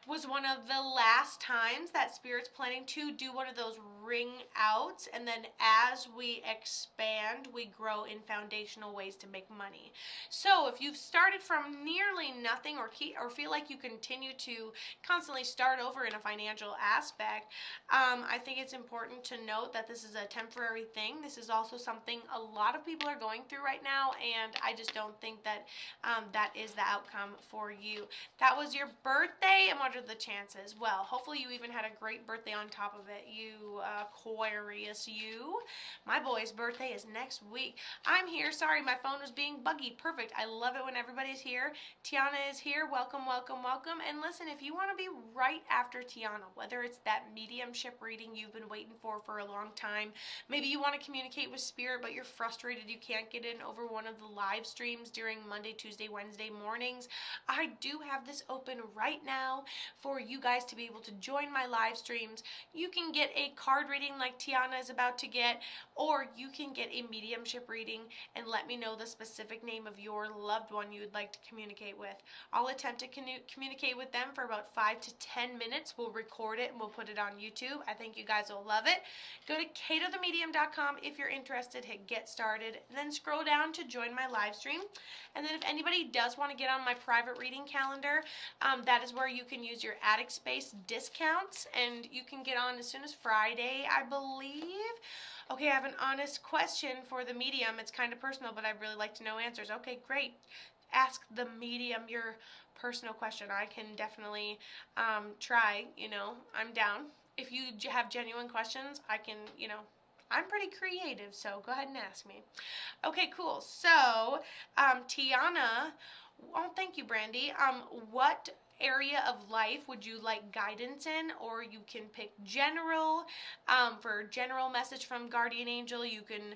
was one of the last times that Spirit's planning to do one of those ring outs, and then as we expand, we grow in foundational ways to make money. So if you've started from nearly nothing, or feel like you continue to constantly start over in a financial aspect, I think it's important to note that this is a temporary thing. This is also something a lot of people are going through right now, and I just don't think that that is the outcome for you. That was your birthday, and what are the chances? Well, hopefully you even had a great birthday on top of it, you Aquarius, you. My boy's birthday is next week. I'm here. Sorry, my phone was being buggy. Perfect. I love it when everybody's here. Tiana is here. Welcome, welcome, welcome. And listen, if you want to be right after Tiana, whether it's that mediumship reading you've been waiting for a long time, maybe you want to communicate with Spirit, but you're frustrated you can't get in over one of the live streams during Monday, Tuesday, Wednesday mornings, I do have this open right now for you guys to be able to join my live streams. You can get a card reading like Tiana is about to get, or you can get a mediumship reading and let me know the specific name of your loved one you would like to communicate with. I'll attempt to communicate with them for about 5 to 10 minutes. We'll record it and we'll put it on YouTube. I think you guys will love it. Go to katothemedium.com if you're interested. Hit get started, and then scroll down to join my live stream. And then if anybody does want to get on my private reading calendar, that is where you can use your attic space discounts, and you can get on as soon as Friday, I believe. Okay, I have an honest question for the medium. It's kind of personal, but I'd really like to know answers. Okay, great. Ask the medium your personal question. I can definitely try, I'm down. If you have genuine questions, I can, I'm pretty creative, so go ahead and ask me. Okay, cool. So, Tiana, oh, thank you, Brandy. What area of life would you like guidance in? Or you can pick general, for general message from Guardian Angel. You can,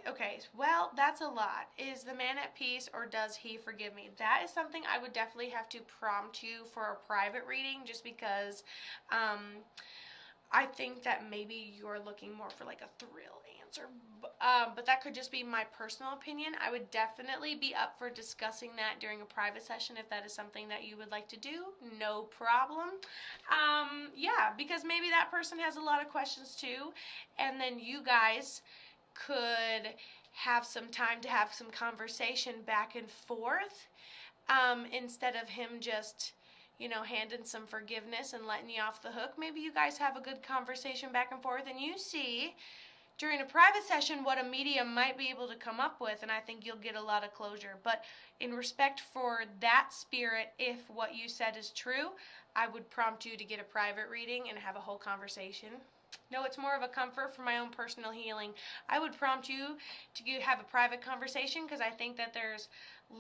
okay, well, that's a lot. Is the man at peace, or does he forgive me? That is something I would definitely have to prompt you for a private reading, just because, I think that maybe you're looking more for like a thrill answer, but that could just be my personal opinion. I would definitely be up for discussing that during a private session if that is something that you would like to do. No problem. Yeah, because maybe that person has a lot of questions too, and then you guys could have some time to have some conversation back and forth, instead of him just handing some forgiveness and letting you off the hook. Maybe you guys have a good conversation back and forth, and you see during a private session what a medium might be able to come up with, and I think you'll get a lot of closure. But in respect for that spirit, if what you said is true, I would prompt you to get a private reading and have a whole conversation. No, it's more of a comfort for my own personal healing. I would prompt you to have a private conversation, because I think that there's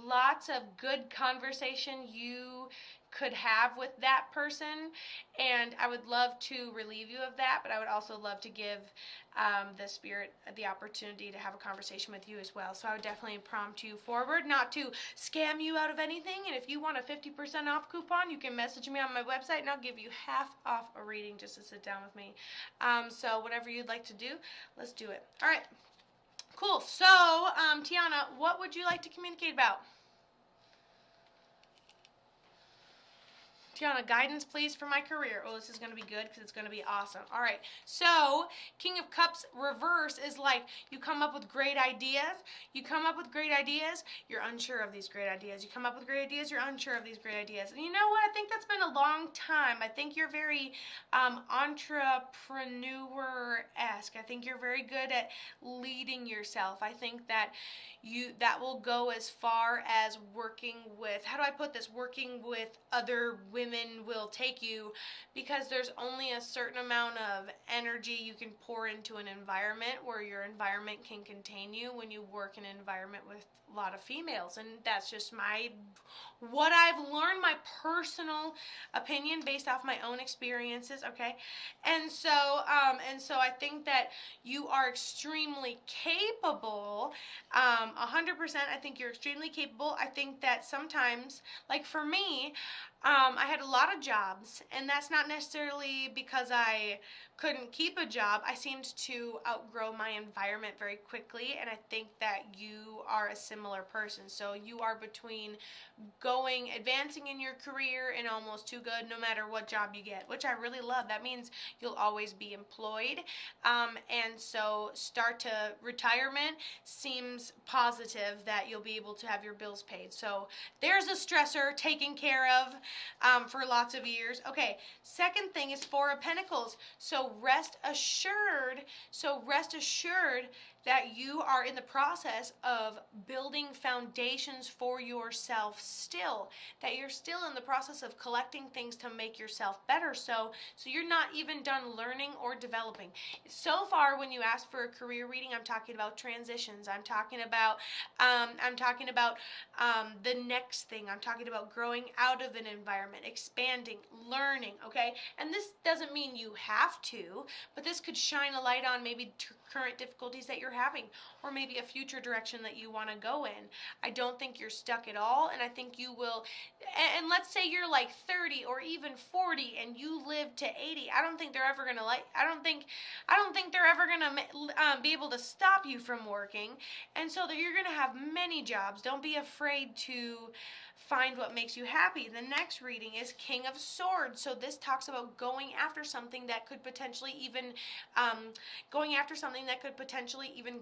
lots of good conversation you could have with that person, and I would love to relieve you of that, but I would also love to give the spirit the opportunity to have a conversation with you as well. So I would definitely prompt you forward, not to scam you out of anything, and if you want a 50% off coupon, you can message me on my website, and I'll give you half off a reading just to sit down with me. So whatever you'd like to do, let's do it. All right, cool. So, Tiana, what would you like to communicate about? Tiana, guidance, please, for my career. Oh, this is going to be good because it's going to be awesome. All right. So, King of Cups reverse is like you come up with great ideas. You come up with great ideas. You're unsure of these great ideas. You come up with great ideas. You're unsure of these great ideas. And you know what? I think that's been a long time. I think you're very entrepreneur-esque. I think you're very good at leading yourself. I think that that will go as far as working with, how do I put this, working with other women will take you, because there's only a certain amount of energy you can pour into an environment where your environment can contain you when you work in an environment with a lot of females. And that's just what I've learned, my personal opinion based off my own experiences, okay? And so I think that you are extremely capable, 100%. I think you're extremely capable. I think that sometimes, like for me, I had a lot of jobs, and that's not necessarily because I couldn't keep a job. I seemed to outgrow my environment very quickly, and I think that you are a similar person. So you are between advancing in your career and almost too good no matter what job you get, which I really love. That means you'll always be employed. And so start to retirement seems positive that you'll be able to have your bills paid. So there's a stressor taken care of for lots of years. Okay, second thing is Four of Pentacles. So rest assured. That you are in the process of building foundations for yourself still, that you're still in the process of collecting things to make yourself better. So you're not even done learning or developing. So far, when you ask for a career reading, I'm talking about transitions. I'm talking about the next thing. I'm talking about growing out of an environment, expanding, learning, okay? And this doesn't mean you have to, but this could shine a light on maybe current difficulties that you're having, or maybe a future direction that you want to go in. I don't think you're stuck at all, and I think you will. And let's say you're like 30 or even 40 and you live to 80. I don't think they're ever gonna be able to stop you from working, and so that you're gonna have many jobs. Don't be afraid to find what makes you happy. The next reading is King of Swords. So this talks about going after something that could potentially even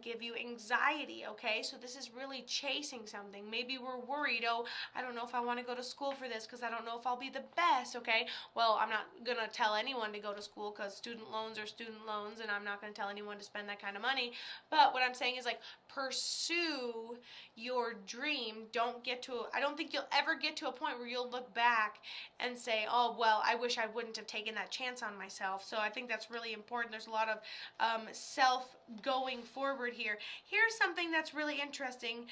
give you anxiety, okay? So this is really chasing something. Maybe we're worried, oh, I don't know if I want to go to school for this because I don't know if I'll be the best, okay? Well, I'm not going to tell anyone to go to school because student loans are student loans, and I'm not going to tell anyone to spend that kind of money. But what I'm saying is, like, pursue your dream. I don't think you'll ever get to a point where you'll look back and say, oh, well, I wish I wouldn't have taken that chance on myself. So I think that's really important. There's a lot of self going forward here. Here's something that's really interesting,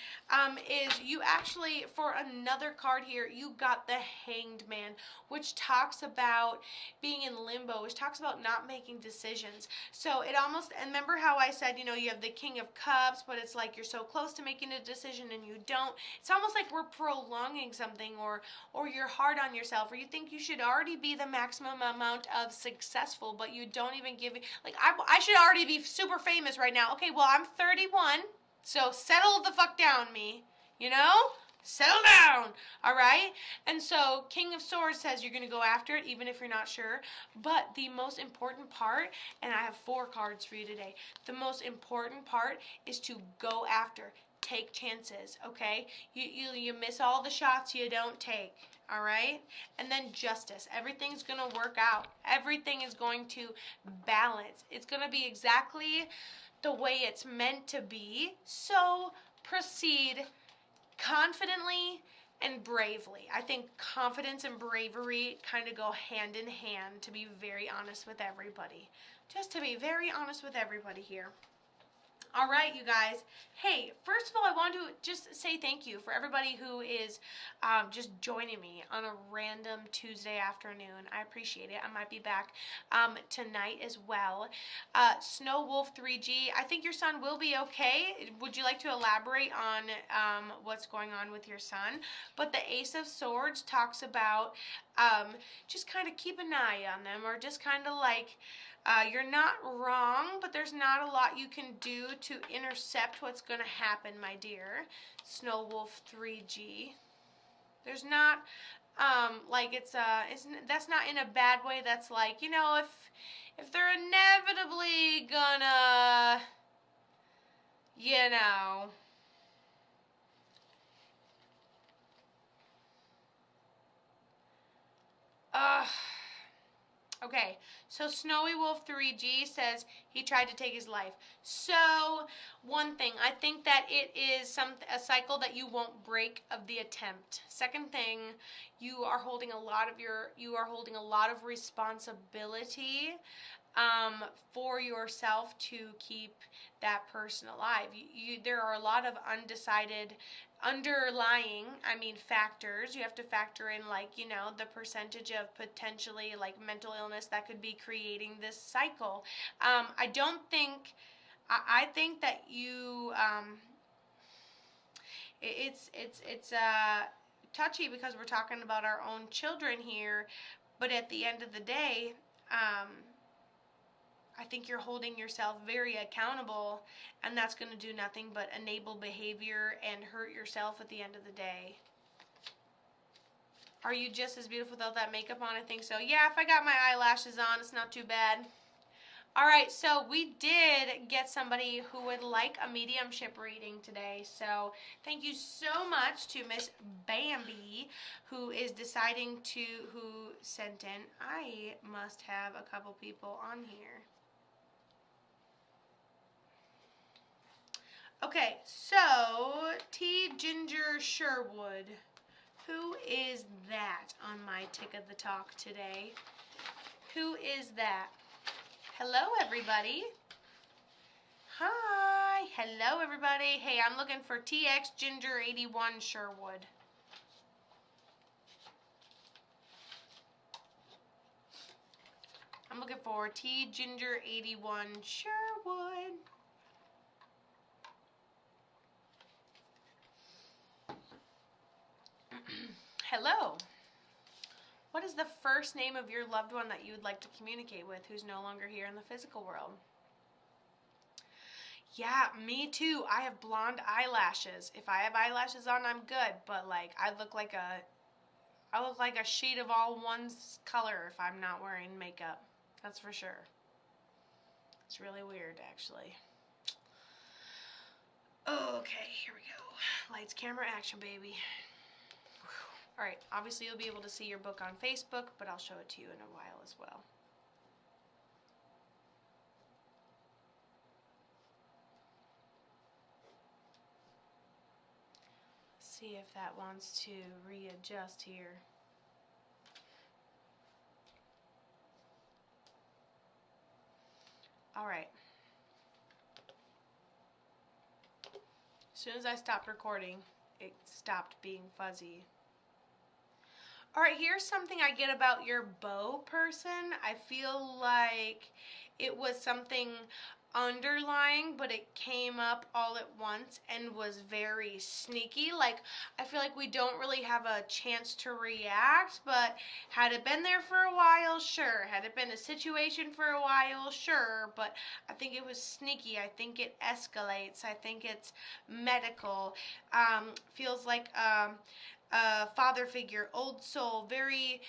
is you actually, for another card here, you got the Hanged Man, which talks about being in limbo, which talks about not making decisions. So it almost, and remember how I said, you have the King of Cups, but it's like you're so close to making a decision and you don't. It's almost like we're prolonging something, or you're hard on yourself, or you think you should already be the maximum amount of successful, but you don't even give it. Like, I should already be super famous right now. Okay, well, I'm 31, so settle the fuck down, me. Settle down, all right? And so King of Swords says you're going to go after it even if you're not sure. But the most important part, and I have 4 cards for you today, the most important part is to go after. Take chances, okay? You miss all the shots you don't take, all right? And then justice. Everything's going to work out. Everything is going to balance. It's going to be exactly the way it's meant to be. So proceed confidently and bravely. I think confidence and bravery kind of go hand in hand, to be very honest with everybody. Just to be very honest with everybody here. All right, you guys. Hey, first of all, I want to just say thank you for everybody who is just joining me on a random Tuesday afternoon. I appreciate it. I might be back tonight as well. Snow Wolf 3G, I think your son will be okay. Would you like to elaborate on what's going on with your son? But the Ace of Swords talks about just kind of keep an eye on them, or just kind of like, you're not wrong, but there's not a lot you can do to intercept what's going to happen, my dear. Snow Wolf 3G. There's not, that's not in a bad way. That's like, if they're inevitably gonna, Okay, so Snowy Wolf 3G says he tried to take his life. So, one thing, I think that it is a cycle that you won't break of the attempt. Second thing, you are holding a lot of responsibility for yourself to keep that person alive. There are a lot of underlying factors. You have to factor in, the percentage of potentially mental illness that could be creating this cycle. I think that you it's touchy because we're talking about our own children here, but at the end of the day, I think you're holding yourself very accountable, and that's going to do nothing but enable behavior and hurt yourself at the end of the day. Are you just as beautiful without that makeup on? I think so. Yeah, if I got my eyelashes on, it's not too bad. All right, so we did get somebody who would like a mediumship reading today. So thank you so much to Miss Bambi, who is deciding to, who sent in. I must have a couple people on here. Okay, so T. Ginger Sherwood. Who is that on my tick of the talk today? Who is that? Hello, everybody. Hi. Hello, everybody. Hey, I'm looking for TX Ginger 81 Sherwood. I'm looking for T Ginger 81 Sherwood. Hello. What is the first name of your loved one that you would like to communicate with who's no longer here in the physical world? Yeah, me too. I have blonde eyelashes. If I have eyelashes on, I'm good. But like, I look like a sheet of all one's color if I'm not wearing makeup. That's for sure. It's really weird, actually. Okay, here we go. Lights, camera, action, baby. Alright, obviously you'll be able to see your book on Facebook, but I'll show it to you in a while as well. See if that wants to readjust here. Alright. As soon as I stopped recording, it stopped being fuzzy. Alright, here's something I get about your bow person. I feel like it was something underlying, but it came up all at once and was very sneaky. Like, I feel like we don't really have a chance to react, but had it been there for a while, sure. Had it been a situation for a while, sure. But I think it was sneaky. I think it escalates. I think it's medical. Feels like father figure, old soul, very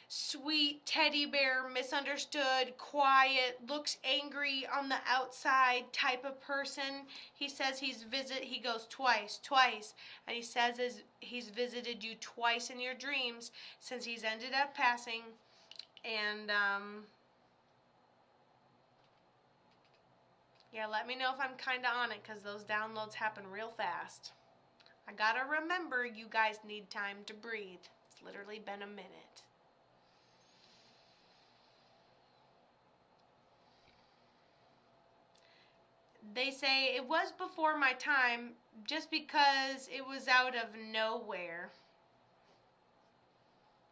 sweet teddy bear, misunderstood, quiet, looks angry on the outside type of person. He says he goes twice, and he says he's visited you twice in your dreams since he's ended up passing, and yeah, let me know if I'm kind of on it, because those downloads happen real fast. I gotta remember, you guys need time to breathe. It's literally been a minute. They say it was before my time just because it was out of nowhere.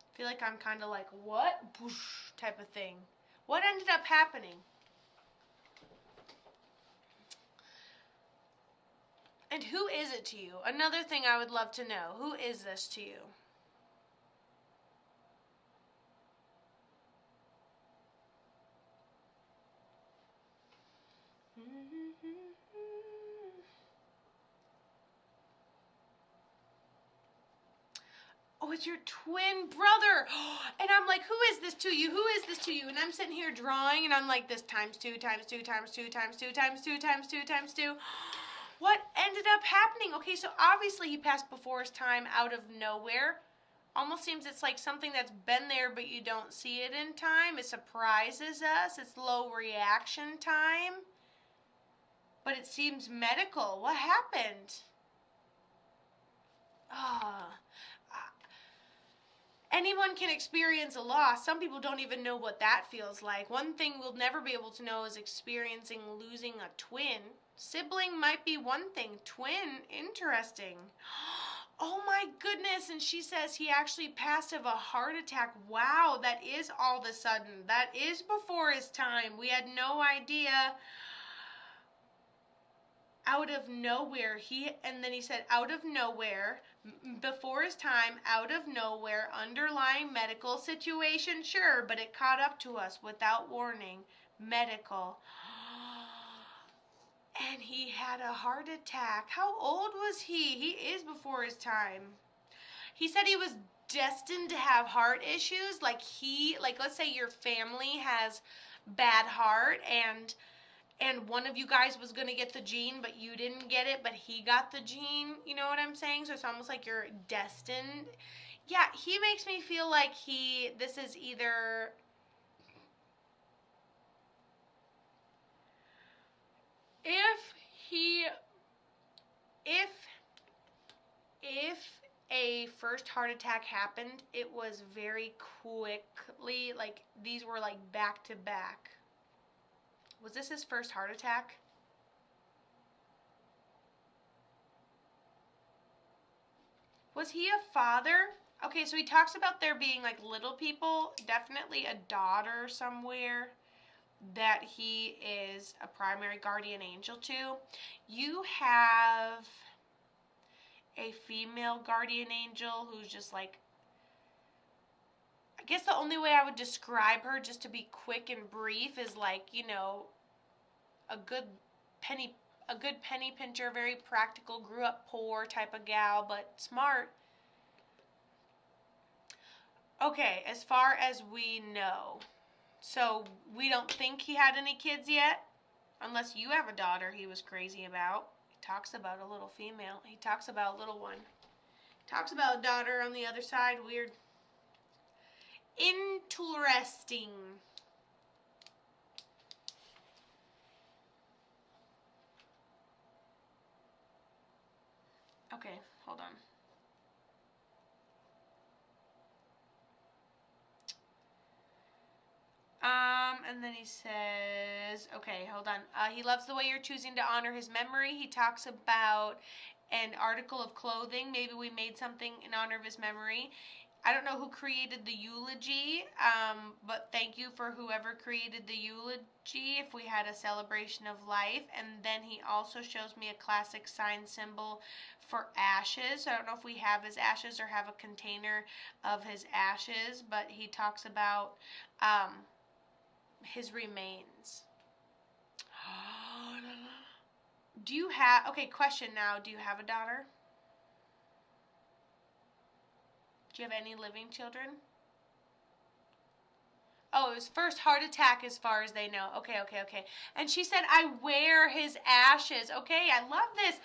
I feel like I'm kind of like, what? Boosh, type of thing. What ended up happening? And who is it to you? Another thing I would love to know. Who is this to you? Oh, it's your twin brother. And I'm like, who is this to you? Who is this to you? And I'm sitting here drawing, and I'm like, this times 2, times 2, times 2, times 2, times 2, times 2, times 2. What ended up happening? Okay, so obviously he passed before his time out of nowhere. Almost seems it's like something that's been there, but you don't see it in time. It surprises us. It's low reaction time. But it seems medical. What happened? Anyone can experience a loss. Some people don't even know what that feels like. One thing we'll never be able to know is experiencing losing a twin. Sibling might be one thing. Twin, interesting. Oh my goodness, and she says he actually passed of a heart attack. Wow, that is all of a sudden. That is before his time. We had no idea. out of nowhere, and then he said, out of nowhere, before his time, out of nowhere, underlying medical situation, sure, but it caught up to us without warning. Medical. And he had a heart attack. How old was he? He is before his time. He said he was destined to have heart issues. Like let's say your family has bad heart, and one of you guys was going to get the gene, but you didn't get it, but he got the gene. You know what I'm saying? So it's almost like you're destined. Yeah, he makes me feel like this is either... If a first heart attack happened, it was very quickly, like these were like back to back. Was this his first heart attack? Was he a father? Okay, so he talks about there being like little people, definitely a daughter somewhere that he is a primary guardian angel to. You have a female guardian angel who's just like, I guess the only way I would describe her, just to be quick and brief, is like, you know, a good penny pincher, very practical, grew up poor type of gal, but smart. Okay, as far as we know, so we don't think he had any kids yet, unless you have a daughter he was crazy about. He talks about a little female. He talks about a little one. He talks about a daughter on the other side. Weird. Interesting. Okay, hold on. And then he says, okay, hold on. He loves the way you're choosing to honor his memory. He talks about an article of clothing. Maybe we made something in honor of his memory. I don't know who created the eulogy, but thank you for whoever created the eulogy if we had a celebration of life. And then he also shows me a classic sign symbol for ashes. So I don't know if we have his ashes or have a container of his ashes, but he talks about his remains. Do you have, okay, question now, do you have a daughter? Do you have any living children? Oh, it was first heart attack as far as they know. Okay. And she said, I wear his ashes. Okay, I love this.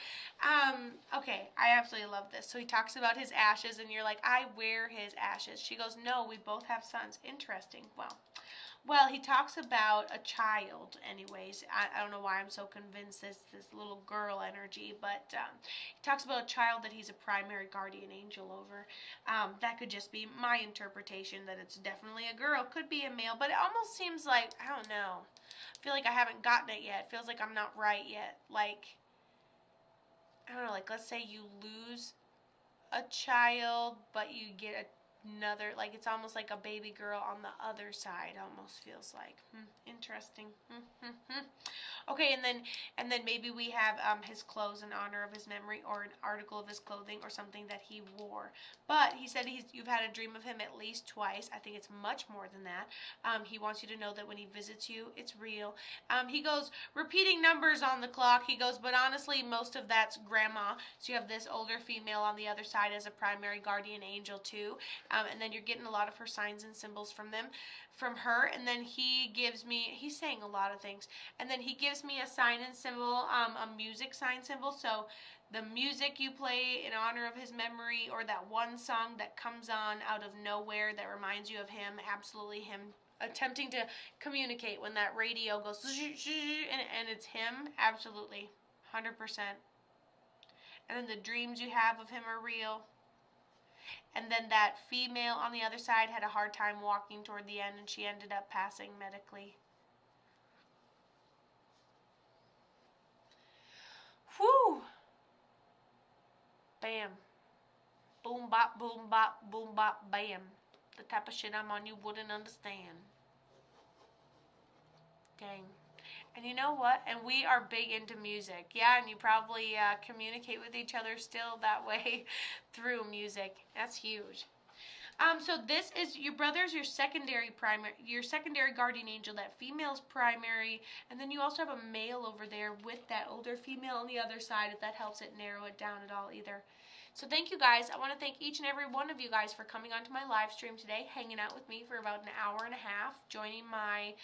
Okay, I absolutely love this. So he talks about his ashes, and you're like, I wear his ashes. She goes, no, we both have sons. Interesting. Well, he talks about a child, anyways. I don't know why I'm so convinced this little girl energy, but he talks about a child that he's a primary guardian angel over. That could just be my interpretation, that it's definitely a girl. Could be a male, but it almost seems like, I don't know. I feel like I haven't gotten it yet. It feels like I'm not right yet. Like, I don't know, like let's say you lose a child, but you get another, like it's almost like a baby girl on the other side, almost feels like. Interesting. Okay, and then maybe we have his clothes in honor of his memory, or an article of his clothing, or something that he wore. But he said you've had a dream of him at least twice. I think it's much more than that. He wants you to know that when he visits you, it's real. He goes, repeating numbers on the clock. He goes, but honestly, most of that's grandma. So you have this older female on the other side as a primary guardian angel too. And then you're getting a lot of her signs and symbols from her. And then he's saying a lot of things. And then he gives me a sign and symbol, a music sign symbol. So the music you play in honor of his memory, or that one song that comes on out of nowhere that reminds you of him, absolutely him attempting to communicate when that radio goes and it's him, absolutely, 100%. And then the dreams you have of him are real. And then that female on the other side had a hard time walking toward the end, and she ended up passing medically. Whew! Bam. Boom bop, boom bop, bam. The type of shit I'm on you wouldn't understand. Dang. And you know what? And we are big into music. Yeah, and you probably communicate with each other still that way through music. That's huge. So this is your brother's your secondary guardian angel. That female's primary, and then you also have a male over there with that older female on the other side. If that helps it narrow it down at all, either. So thank you guys. I want to thank each and every one of you guys for coming onto my live stream today, hanging out with me for about an hour and a half, joining my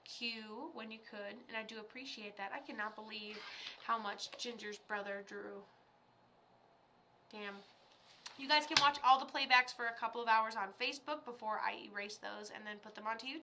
queue when you could, and I do appreciate that. I cannot believe how much Ginger's brother drew. Damn. You guys can watch all the playbacks for a couple of hours on Facebook before I erase those and then put them onto YouTube.